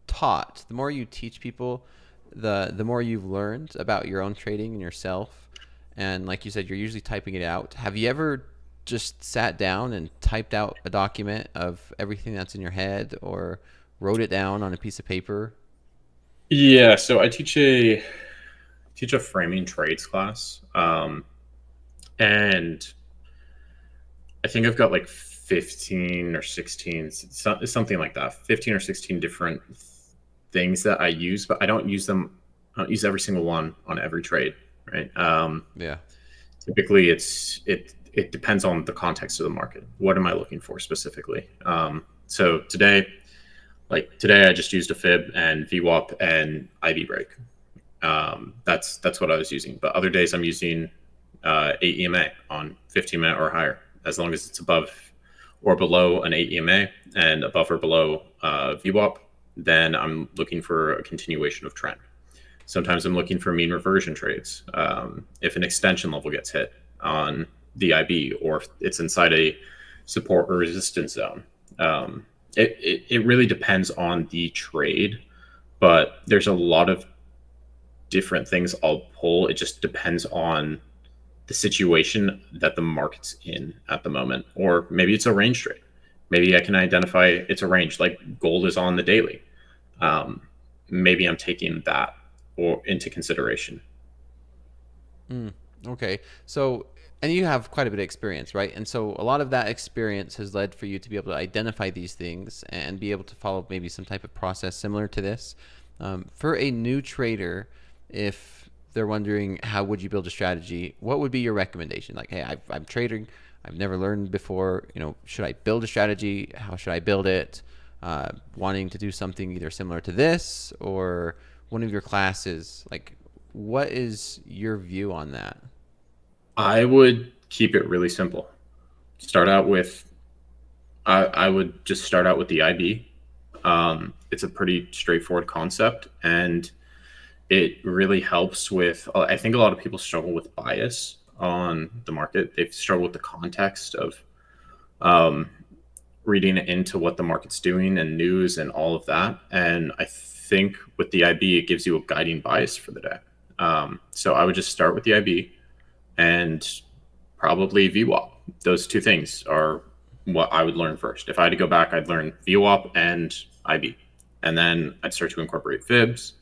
taught, the more you teach people, the more you've learned about your own trading and yourself. And like you said, you're usually typing it out. Have you ever just sat down and typed out a document of everything that's in your head, or wrote it down on a piece of paper? Yeah, so I teach a framing trades class, and I think I've got like 15 or 16, something like that, 15 or 16 different things that I use, but I don't use them. I don't use every single one on every trade, right? Yeah. Typically, it depends on the context of the market. What am I looking for specifically? So today, I just used a fib and VWAP and IB break. That's what I was using. But other days I'm using 8 EMA on 15-minute or higher, as long as it's above or below an 8 EMA and above or below VWAP. Then I'm looking for a continuation of trend. Sometimes I'm looking for mean reversion trades. If an extension level gets hit on the IB, or if it's inside a support or resistance zone. It really depends on the trade, but there's a lot of different things I'll pull. It just depends on the situation that the market's in at the moment. Or maybe it's a range trade. Maybe I can identify it's a range, like gold is on the daily. Maybe I'm taking that or into consideration. Okay. So, And you have quite a bit of experience, right? And so a lot of that experience has led for you to be able to identify these things and be able to follow maybe some type of process similar to this. For a new trader, if they're wondering how would you build a strategy, what would be your recommendation? Like, hey, I'm trading, I've never learned before, should I build a strategy? How should I build it? Wanting to do something either similar to this or one of your classes, like what is your view on that? I would keep it really simple. Start out with, I would just start out with the IB. It's a pretty straightforward concept, and it really helps with, I think a lot of people struggle with bias on the market. They struggle with the context of reading into what the market's doing and news and all of that. And I think with the IB, it gives you a guiding bias for the day. So I would just start with the IB and probably VWAP. Those two things are what I would learn first. If I had to go back, I'd learn VWAP and IB. And then I'd start to incorporate fibs,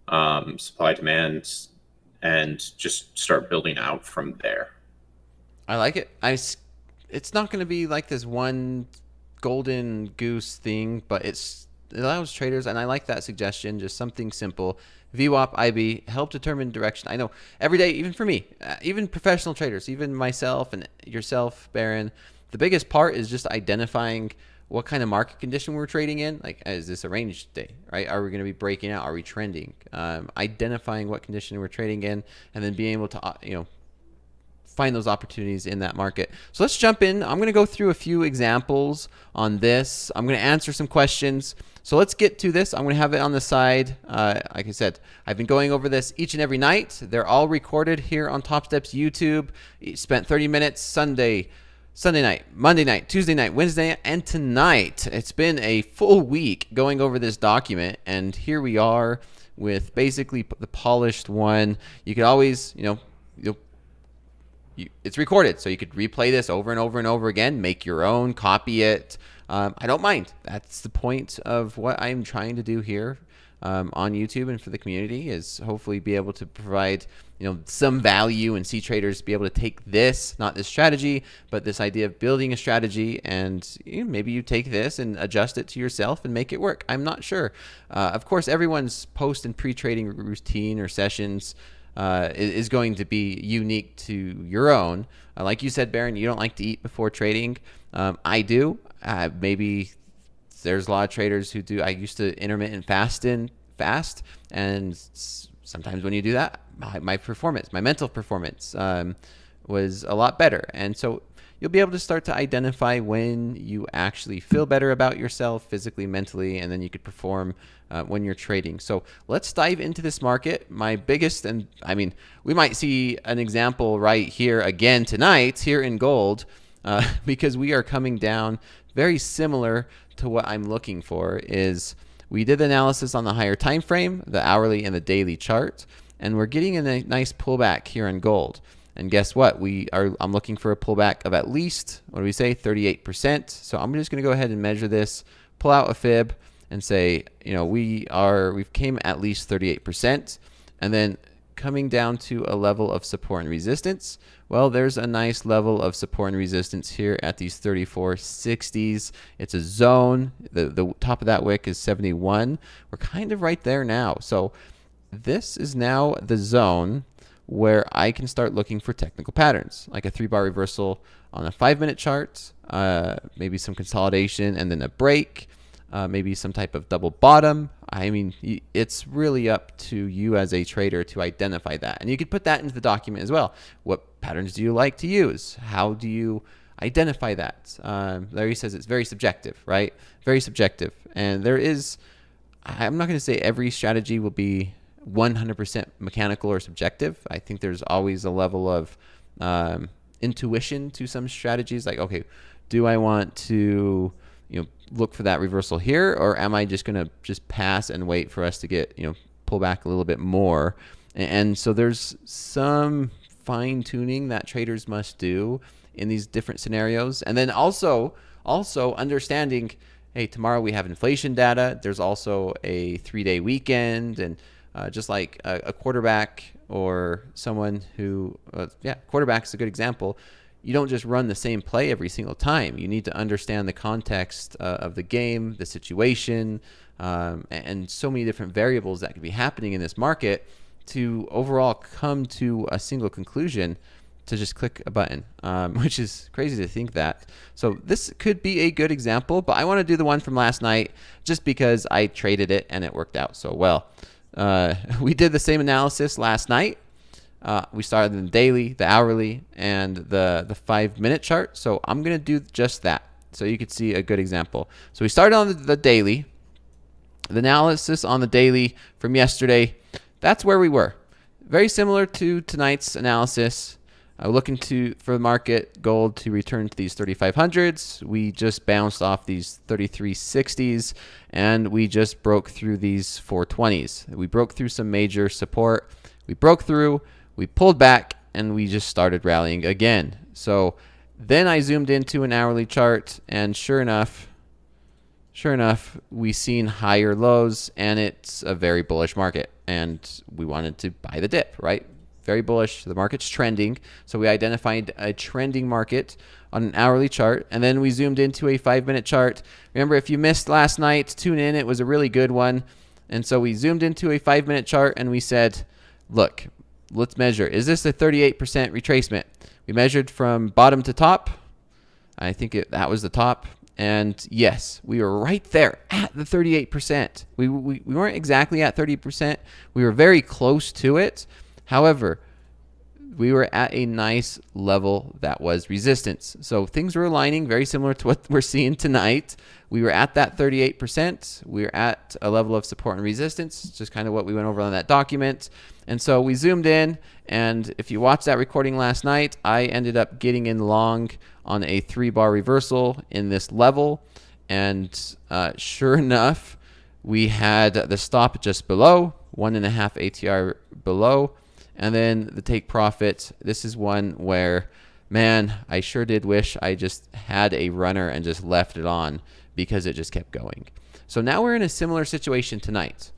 supply demands, and just start building out from there. I like it. It's not going to be like this one golden goose thing, but it allows traders, and I like that suggestion, just something simple. VWAP, IB, help determine direction. I know every day, even for me, even professional traders, even myself and yourself, Baron, the biggest part is just identifying what kind of market condition we're trading in. Like, is this a range day, right? Are we going to be breaking out? Are we trending? Identifying what condition we're trading in, and then being able to, find those opportunities in that market. So let's jump in. I'm going to go through a few examples on this. I'm going to answer some questions. So let's get to this. I'm going to have it on the side. Like I said, I've been going over this each and every night. They're all recorded here on Topstep's YouTube. Spent 30 minutes Sunday night, Monday night, Tuesday night, Wednesday, and tonight. It's been a full week going over this document, and here we are with basically the polished one. You could always, it's recorded, so you could replay this over and over and over again, make your own, copy it. I don't mind. That's the point of what I'm trying to do here on YouTube and for the community, is hopefully be able to provide some value and see traders be able to take this, not this strategy, but this idea of building a strategy, and maybe you take this and adjust it to yourself and make it work. I'm not sure. Of course, everyone's post and pre-trading routine or sessions is going to be unique to your own. Like you said, Baron, you don't like to eat before trading. I do. Maybe there's a lot of traders who do. I used to intermittent fast, and sometimes when you do that, my mental performance was a lot better. And so you'll be able to start to identify when you actually feel better about yourself physically, mentally, and then you could perform when you're trading. So let's dive into this market. My biggest, and we might see an example right here again tonight here in gold, because we are coming down very similar to what I'm looking for. Is we did the analysis on the higher time frame, the hourly and the daily chart, and we're getting a nice pullback here in gold. And guess what? I'm looking for a pullback of at least, 38%. So I'm just going to go ahead and measure this, pull out a fib, and say, we've came at least 38%, and then coming down to a level of support and resistance. Well, there's a nice level of support and resistance here at these 34.60s. It's a zone. The top of that wick is 71. We're kind of right there now. So this is now the zone where I can start looking for technical patterns, like a 3-bar reversal on a 5-minute chart, maybe some consolidation and then a break, maybe some type of double bottom. It's really up to you as a trader to identify that. And you could put that into the document as well. What patterns do you like to use? How do you identify that? Larry says it's very subjective, right? Very subjective. And I'm not going to say every strategy will be 100% mechanical or subjective. I think there's always a level of intuition to some strategies. Like, okay, do I want to look for that reversal here, or am I just going to just pass and wait for us to get pull back a little bit more? And so there's some fine tuning that traders must do in these different scenarios. And then also understanding, hey, tomorrow we have inflation data. There's also a 3-day weekend, and just like a quarterback or someone who, quarterback is a good example. You don't just run the same play every single time. You need to understand the context of the game, the situation, and so many different variables that could be happening in this market to overall come to a single conclusion to just click a button, which is crazy to think that. So this could be a good example, but I want to do the one from last night just because I traded it and it worked out so well. We did the same analysis last night. We started in the daily, the hourly, and the 5-minute chart. So I'm going to do just that so you could see a good example. So we started on the daily. The analysis on the daily from yesterday, that's where we were. Very similar to tonight's analysis. Looking for the market, gold to return to these 3500s. We just bounced off these 3360s, and we just broke through these 420s. We broke through some major support. We broke through, we pulled back, and we just started rallying again. So then I zoomed into an hourly chart, and sure enough, we seen higher lows, and it's a very bullish market, and we wanted to buy the dip, right? Very bullish. The market's trending. So we identified a trending market on an hourly chart, and then we zoomed into a 5-minute chart. Remember, if you missed last night, tune in. It was a really good one. And so we zoomed into a 5-minute chart, and we said, look, let's measure. Is this a 38% retracement? We measured from bottom to top. I think that was the top. And yes, we were right there at the 38%. We weren't exactly at 30%. We were very close to it. However, we were at a nice level that was resistance. So things were aligning very similar to what we're seeing tonight. We were at that 38%. We were at a level of support and resistance, just kind of what we went over on that document. And so we zoomed in, and if you watched that recording last night, I ended up getting in long on a 3-bar reversal in this level. And sure enough, we had the stop just below, 1.5 ATR below. And then the take profit, this is one where, man, I sure did wish I just had a runner and just left it on because it just kept going. So now we're in a similar situation tonight.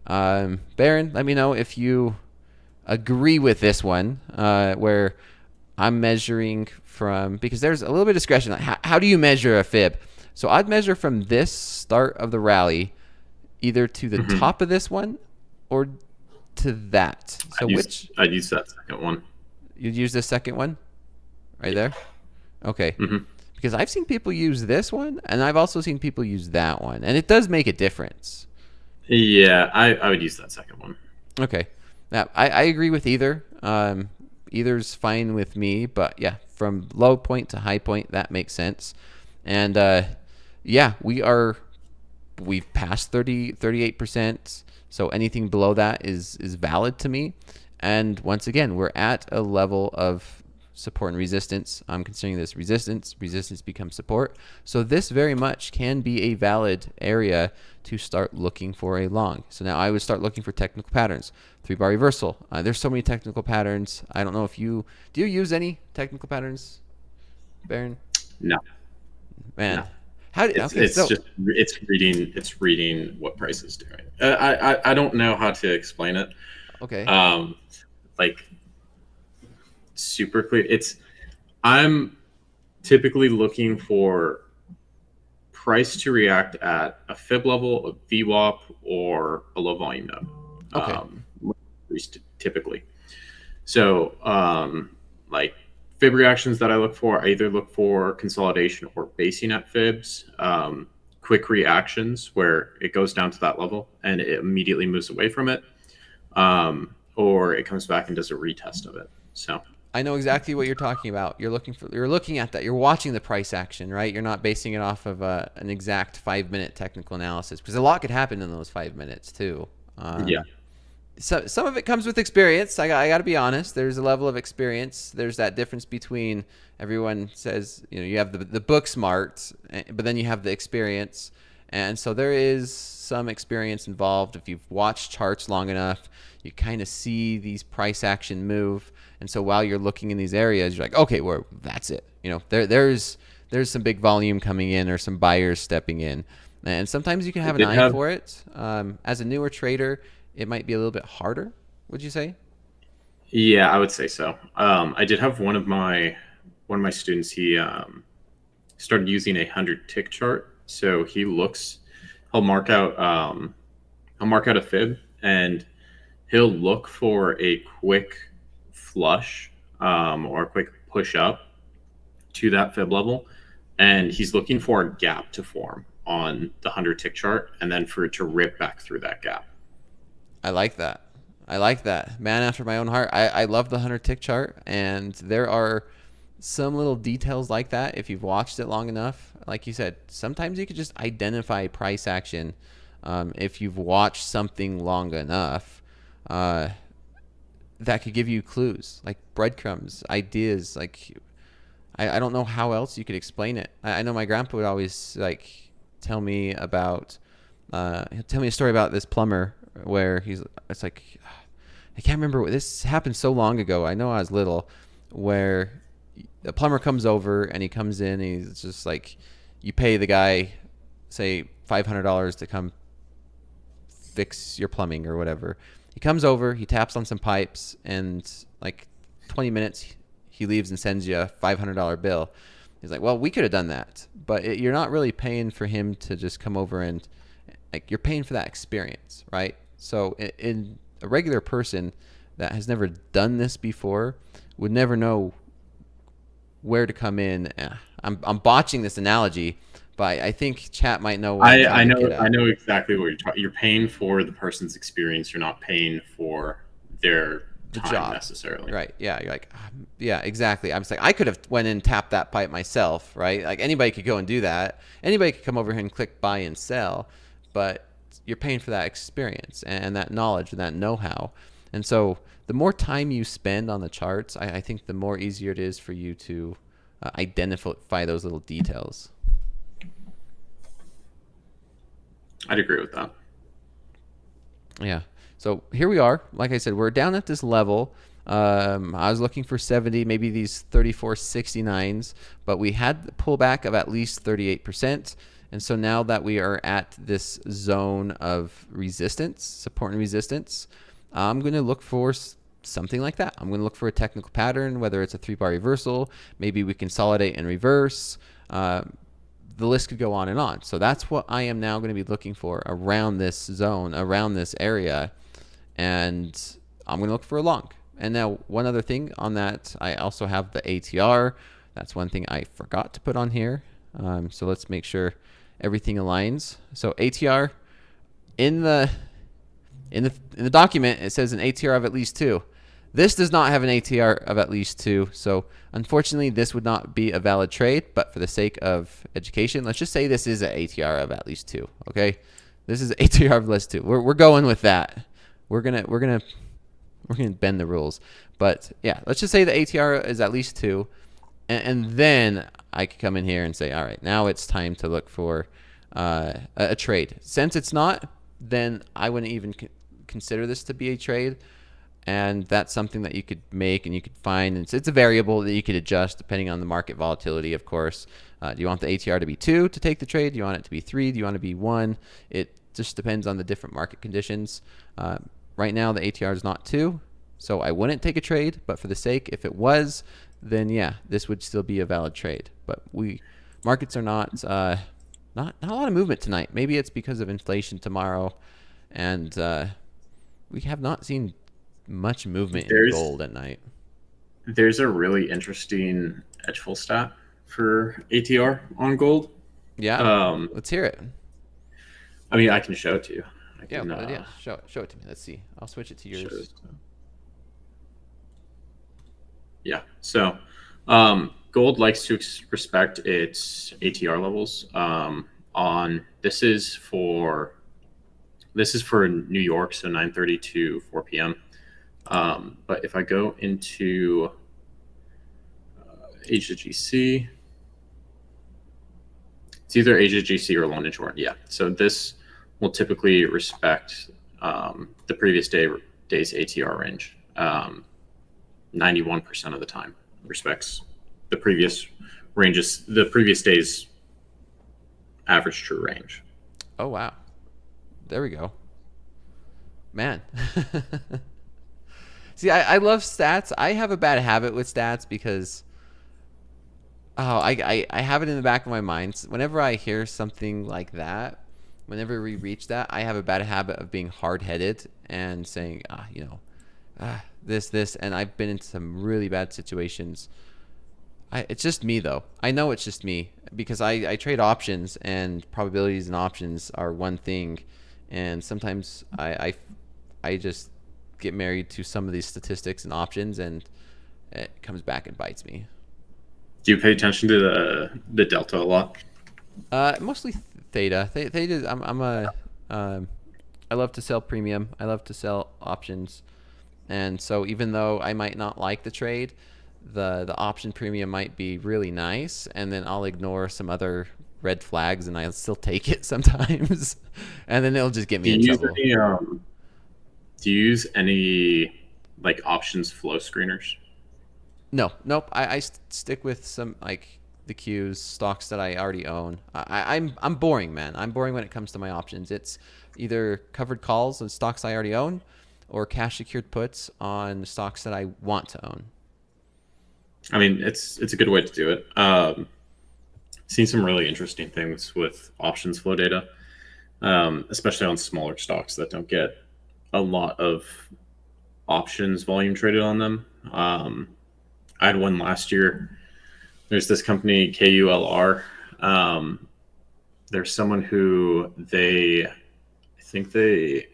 Baron, let me know if you agree with this one, where I'm measuring from, because there's a little bit of discretion. How do you measure a fib? So I'd measure from this start of the rally either to the top of this one or to that. So I'd use that second one. You'd use the second one right there? Okay. Because I've seen people use this one, and I've also seen people use that one, and it does make a difference. Yeah, I would use that second one. Okay. Now, I agree with either. Either's fine with me, but yeah, from low point to high point, that makes sense. And yeah, we've passed 38%. So anything below that is valid to me. And once again, we're at a level of support and resistance. I'm considering this resistance. Resistance becomes support. So this very much can be a valid area to start looking for a long. So now I would start looking for technical patterns. 3-bar reversal. There's so many technical patterns. I don't know if do you use any technical patterns, Baron? No. Man. No. It's reading what price is doing. I don't know how to explain it. Okay. Like super clear. I'm typically looking for price to react at a fib level, a VWAP, or a low volume node. Okay. At least typically. So like fib reactions that I look for, I either look for consolidation or basing at fibs, quick reactions where it goes down to that level and it immediately moves away from it, or it comes back and does a retest of it. So I know exactly what you're talking about. You're looking at that. You're watching the price action, right? You're not basing it off of an exact 5-minute technical analysis, because a lot could happen in those 5 minutes too. Yeah. So some of it comes with experience. I got to be honest. There's a level of experience. There's that difference between, everyone says, you have the book smart, but then you have the experience. And so there is some experience involved. If you've watched charts long enough, you kind of see these price action move. And so while you're looking in these areas, you're like, okay, well, that's it. There's some big volume coming in or some buyers stepping in. And sometimes you can have an eye for it. As a newer trader, it might be a little bit harder, would you say? Yeah, I would say so. I did have one of my students. He started using a 100 tick chart. So he'll mark out a fib, and he'll look for a quick flush or a quick push up to that fib level, and he's looking for a gap to form on the 100 tick chart, and then for it to rip back through that gap. I like that. I like that. Man after my own heart. I love the 100 tick chart, and there are some little details like that. If you've watched it long enough, like you said, sometimes you could just identify price action if you've watched something long enough. That could give you clues, like breadcrumbs, ideas. Like I don't know how else you could explain it. I know my grandpa would always like tell me about he'll tell me a story about this plumber where it's like, I can't remember, this happened so long ago. I know I was little, where the plumber comes over and he comes in and he's just like, you pay the guy, say $500 to come fix your plumbing or whatever. He comes over, he taps on some pipes, and like 20 minutes he leaves and sends you a $500 bill. He's like, well, we could have done that, but you're not really paying for him to just come over, and like, you're paying for that experience, right? So in a regular person that has never done this before would never know where to come in. I'm botching this analogy, but I think chat might know what I'm trying to get at. I know exactly what you're talking. You're paying for the person's experience. You're not paying for their time job necessarily. Right. Yeah. You're like, yeah, exactly. I'm just like, I could have went in and tapped that pipe myself, right? Like anybody could go and do that. Anybody could come over here and click buy and sell, but you're paying for that experience and that knowledge and that know-how. And so the more time you spend on the charts, I think the more easier it is for you to identify those little details. I'd agree with that. Yeah. So here we are. Like I said, we're down at this level. I was looking for 70, maybe these 34.69s, but we had the pullback of at least 38%. And so now that we are at this zone of resistance, support and resistance, I'm going to look for something like that. I'm going to look for a technical pattern, whether it's a 3-bar reversal, maybe we consolidate and reverse. The list could go on and on. So that's what I am now going to be looking for around this zone, around this area. And I'm going to look for a long. And now one other thing on that, I also have the ATR. That's one thing I forgot to put on here. So let's make sure everything aligns. So ATR in the document, it says an ATR of at least 2. This does not have an ATR of at least 2. So unfortunately, this would not be a valid trade. But for the sake of education, let's just say this is an ATR of at least 2. Okay, this is an ATR of at least 2. We're going with that. We're gonna bend the rules. But yeah, let's just say the ATR is at least 2, and then I could come in here and say, all right, now it's time to look for a trade. Since it's not, then I wouldn't even consider this to be a trade. And that's something that you could make and you could find. And it's a variable that you could adjust depending on the market volatility, of course. Do you want the ATR to be 2 to take the trade? Do you want it to be 3? Do you want to be 1? It just depends on the different market conditions. Right now, the ATR is not 2, so I wouldn't take a trade. But for the sake, if it was, then yeah, this would still be a valid trade. But markets are not a lot of movement tonight. Maybe it's because of inflation tomorrow, and we have not seen much movement in gold at night. There's a really interesting Edgefull stat for ATR on gold. Yeah, let's hear it. I mean, I can show it to you. Yeah, show it to me. Let's see. I'll switch it to yours. Yeah. So, gold likes to respect its ATR levels. This is for New York, so 9:30 to 4 p.m. But if I go into Asia GC, it's either Asia GC or London Short. Yeah. So this will typically respect the previous day's ATR range. 91% of the time respects the previous day's average true range. Oh wow, there we go, man. See, I love stats. I have a bad habit with stats because I have it in the back of my mind. Whenever I hear something like that, whenever we reach that, I have a bad habit of being hard-headed and saying, this, and I've been in some really bad situations. It's just me, though. I know it's just me because I trade options, and probabilities and options are one thing, and sometimes I just get married to some of these statistics and options, and it comes back and bites me. Do you pay attention to the delta a lot? Mostly theta. Theta. I love to sell premium. I love to sell options, and so even though I might not like the trade, the option premium might be really nice, and then I'll ignore some other red flags, and I'll still take it sometimes, and then it'll just get me in trouble. Do you use any like options flow screeners? No, nope. I stick with some like the Qs, stocks that I already own. I'm boring, man. I'm boring when it comes to my options. It's either covered calls on stocks I already own, or cash secured puts on stocks that I want to own. I mean, it's a good way to do it. Seen some really interesting things with options flow data, especially on smaller stocks that don't get a lot of options volume traded on them. I had one last year. There's this company, KULR. There's someone who I think they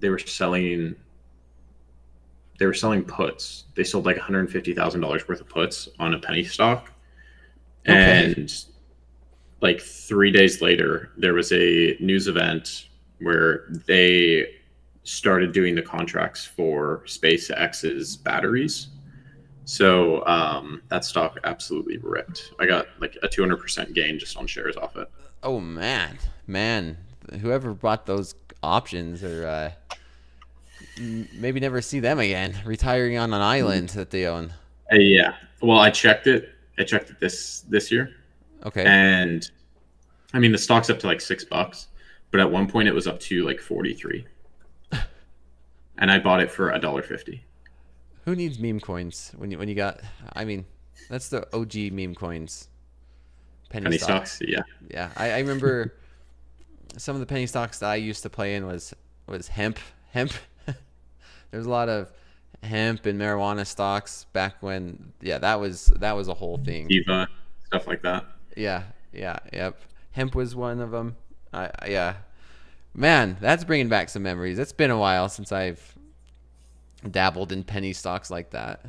were selling puts. They sold like $150,000 worth of puts on a penny stock. Okay. And like 3 days later, there was a news event where they started doing the contracts for SpaceX's batteries. So that stock absolutely ripped. I got like a 200% gain just on shares off it. Oh man, whoever bought those options are maybe never see them again. Retiring on an island that they own. Yeah. Well, I checked it. This year. Okay. And I mean, the stock's up to like $6, but at one point it was up to like 43. And I bought it for $1.50. Who needs meme coins when you got? I mean, that's the OG meme coins. Penny stocks. Yeah. Yeah. I remember some of the penny stocks that I used to play in was hemp. There's a lot of hemp and marijuana stocks back when. Yeah, that was a whole thing. Diva, stuff like that. Yeah. Yep. Hemp was one of them. Yeah. Man, that's bringing back some memories. It's been a while since I've dabbled in penny stocks like that.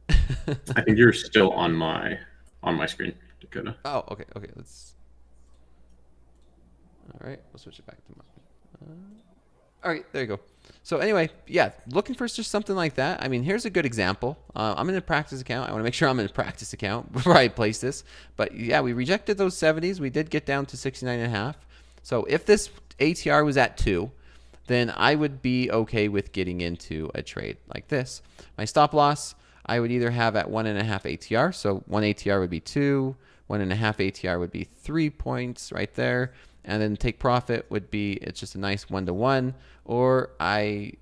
I think you're still on my screen, Dakota. Oh, okay. Let's. All right, we'll switch it back to mine. All right, there you go. So anyway, yeah, looking for just something like that. I mean, here's a good example. I'm in a practice account. I want to make sure I'm in a practice account before I place this. But yeah, we rejected those 70s. We did get down to 69.5. So if this ATR was at 2, then I would be okay with getting into a trade like this. My stop loss, I would either have at 1.5 ATR. So 1 ATR would be 2, 1.5 ATR would be 3 points right there. And then take profit would be, it's just a nice 1-to-1, or the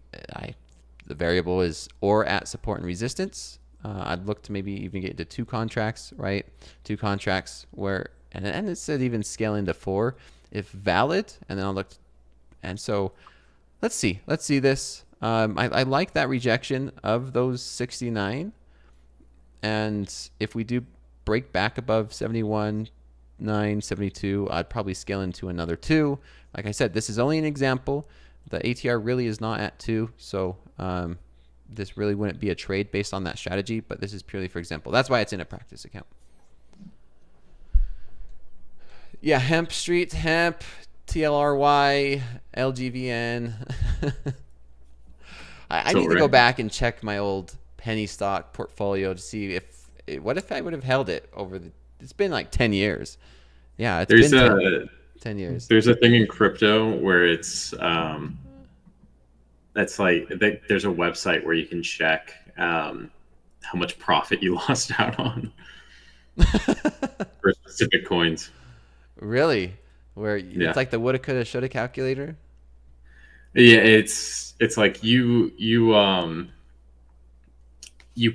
variable is or at support and resistance. I'd look to maybe even get into 2 contracts, right? 2 contracts where, and it said even scale into 4 if valid, and then I'll look, and so let's see this. I like that rejection of those 69, and if we do break back above 71, 972, I'd probably scale into another 2. Like I said, this is only an example. The ATR really is not at 2, so this really wouldn't be a trade based on that strategy, but this is purely for example. That's why it's in a practice account. Yeah, hemp, TLRY, LGVN. I need to go back and check my old penny stock portfolio to see what if I would have held it over it's been like 10 years. Yeah, it's been 10 years. There's a thing in crypto where it's that's like there's a website where you can check how much profit you lost out on for specific coins. Really? Where it's like the woulda, coulda, shoulda calculator? Yeah, it's like you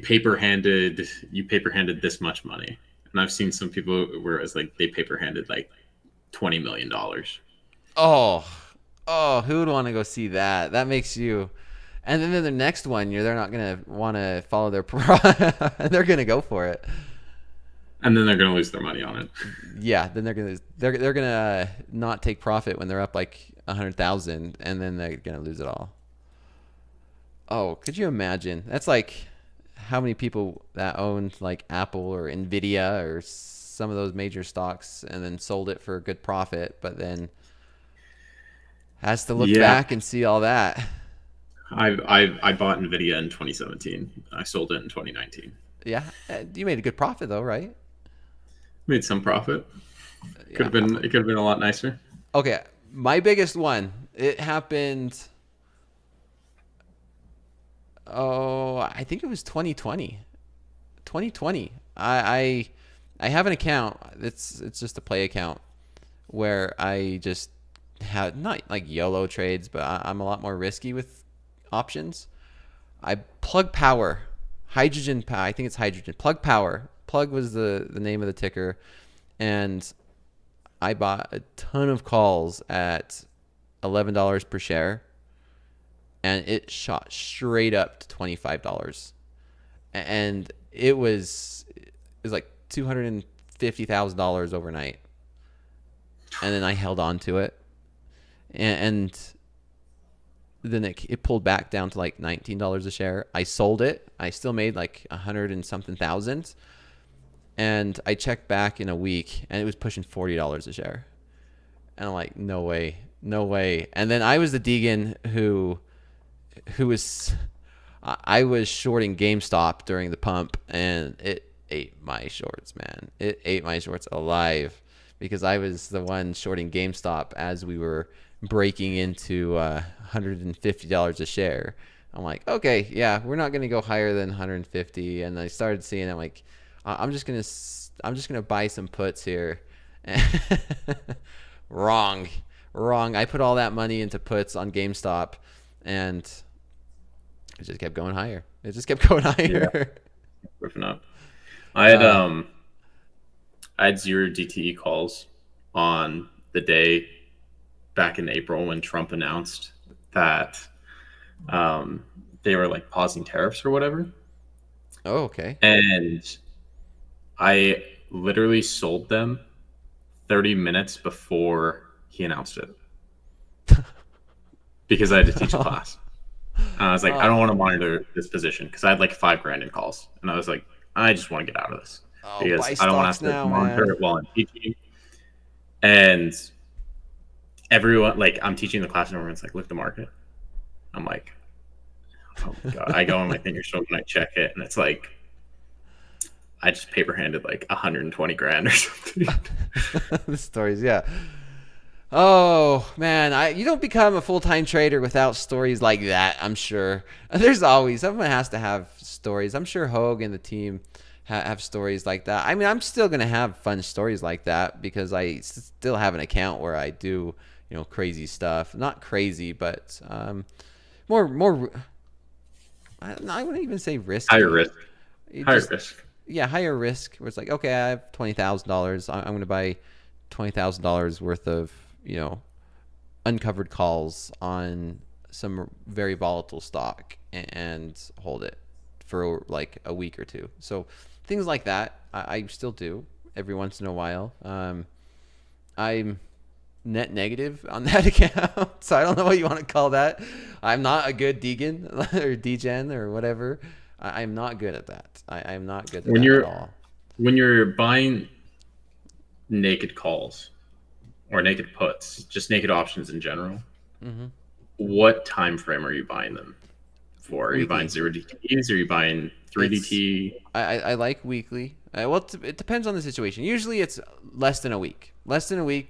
paper handed this much money, and I've seen some people where it's like they paper handed like $20 million. Oh, who would want to go see that? That makes you. And then the next one, they're not gonna want to follow their they're gonna go for it. And then they're gonna lose their money on it. Yeah, then they're gonna not take profit when they're up like 100,000, and then they're gonna lose it all. Oh, could you imagine? That's like how many people that owned like Apple or Nvidia or some of those major stocks, and then sold it for a good profit, but then has to look back and see all that. I bought Nvidia in 2017. I sold it in 2019. Yeah, you made a good profit though, right? Made some profit. It could have been a lot nicer. Okay, my biggest one. It happened. Oh, I think it was 2020. 2020. I have an account. It's just a play account where I just have not like YOLO trades, but I'm a lot more risky with options. I plug power, hydrogen power. I think it's hydrogen. Plug power. Plug was the name of the ticker, and I bought a ton of calls at $11 per share, and it shot straight up to $25, and it was like $250,000 overnight, and then I held on to it, and then it pulled back down to like $19 a share. I sold it. I still made like 100 and something thousand. And I checked back in a week, and it was pushing $40 a share. And I'm like, no way. And then I was the Deegan who was, I was shorting GameStop during the pump, and it ate my shorts, man. It ate my shorts alive, because I was the one shorting GameStop as we were breaking into $150 a share. I'm like, okay, yeah, we're not going to go higher than 150. And I started seeing, I'm like, I'm just gonna buy some puts here. Wrong. I put all that money into puts on GameStop, and it just kept going higher. Yeah. Ripping up. I had 0 DTE calls on the day back in April when Trump announced that they were like pausing tariffs or whatever. Oh, okay. And I literally sold them 30 minutes before he announced it, because I had to teach a class. And I was like, I don't want to monitor this position, because I had like $5,000 in calls, and I was like, I just want to get out of this, because I don't want to have to monitor it while I'm teaching. And everyone, like, I'm teaching the class, and everyone's like, look at the market. I'm like, oh God. I go on my finger stroke and I check it, and it's like, I just paper handed like 120 grand or something. The stories, yeah. Oh man, you don't become a full-time trader without stories like that. I'm sure there's always someone has to have stories. I'm sure Hoag and the team have stories like that. I mean, I'm still gonna have fun stories like that, because I still have an account where I do crazy stuff. Not crazy, but more. I wouldn't even say risky. Higher risk. Yeah, higher risk, where it's like, okay, I have $20,000. I'm going to buy $20,000 worth of, uncovered calls on some very volatile stock, and hold it for like a week or two. So things like that, I still do every once in a while. I'm net negative on that account, so I don't know what you want to call that. I'm not a good Deegan or Degen or whatever. I'm not good at that. I'm not good at that at all. When you're buying naked calls or naked puts, just naked options in general, what time frame are you buying them for? Are you buying 0 DTEs? Are you buying 3 DT? I like weekly. Well, it depends on the situation. Usually it's less than a week.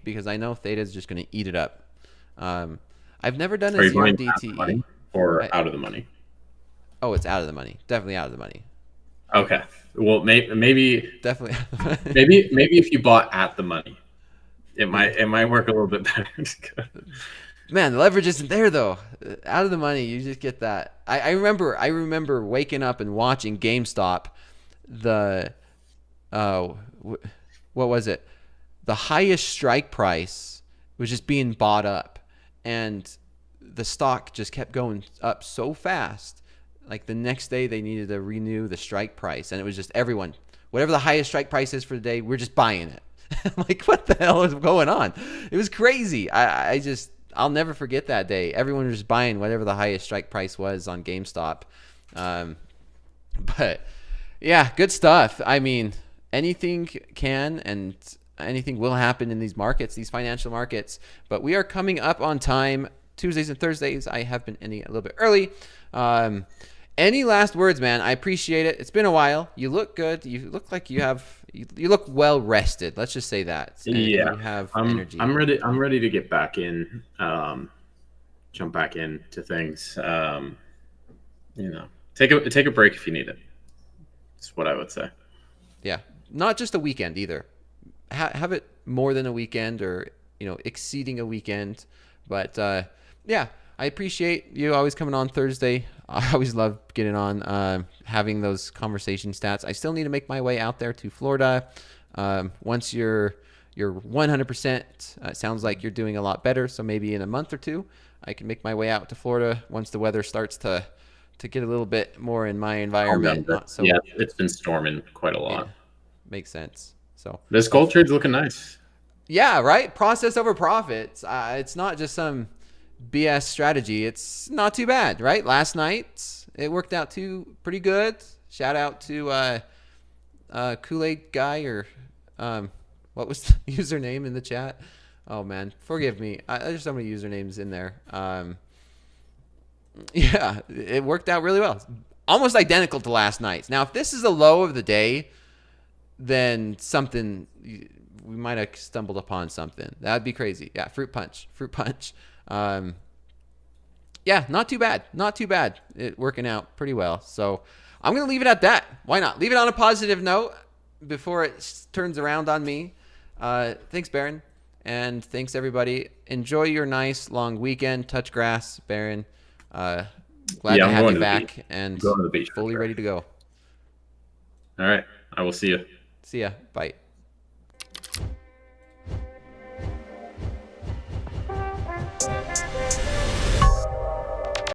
Because I know Theta is just going to eat it up. I've never done a 0 DTE. Or out of the money? Oh, it's out of the money. Definitely out of the money. Okay. Well, maybe definitely. maybe if you bought at the money, it might work a little bit better. Man, the leverage isn't there though. Out of the money, you just get that. I remember waking up and watching GameStop. The what was it? The highest strike price was just being bought up, and the stock just kept going up so fast. Like the next day, they needed to renew the strike price, and it was just everyone, whatever the highest strike price is for the day, we're just buying it. I'm like, what the hell is going on? It was crazy. I'll never forget that day. Everyone was just buying whatever the highest strike price was on GameStop. But yeah, good stuff. I mean, anything can and anything will happen in these markets, these financial markets. But we are coming up on time. Tuesdays and Thursdays, I have been ending a little bit early. Any last words, man? I appreciate it. It's been a while. You look good. You look like you look well rested. Let's just say that. And Yeah, you have I'm energy. I'm ready. I'm ready to get back in, jump back into things. Take a break if you need it. That's what I would say. Yeah, not just a weekend either. Have it more than a weekend, or exceeding a weekend. But yeah, I appreciate you always coming on Thursday. I always love getting on, having those conversation stats. I still need to make my way out there to Florida. Once you're 100%, it sounds like you're doing a lot better. So maybe in a month or two, I can make my way out to Florida once the weather starts to get a little bit more in my environment. Yeah, it's been storming quite a lot. Yeah, makes sense. So this gold trade's looking nice. Yeah, right? Process over profits. It's not just some BS strategy. It's not too bad, right? Last night, it worked out pretty good. Shout out to Kool-Aid guy, or what was the username in the chat? Oh, man. Forgive me. There's so many usernames in there. Yeah, it worked out really well. Almost identical to last night's. Now, if this is a low of the day, then something... we might have stumbled upon something. That'd be crazy. Yeah, fruit punch. Yeah, not too bad. It working out pretty well. So I'm going to leave it at that. Why not? Leave it on a positive note before it turns around on me. Thanks, Baron. And thanks, everybody. Enjoy your nice long weekend. Touch grass, Baron. Glad to have you back and fully ready to go. All right. I will see you. See ya. Bye.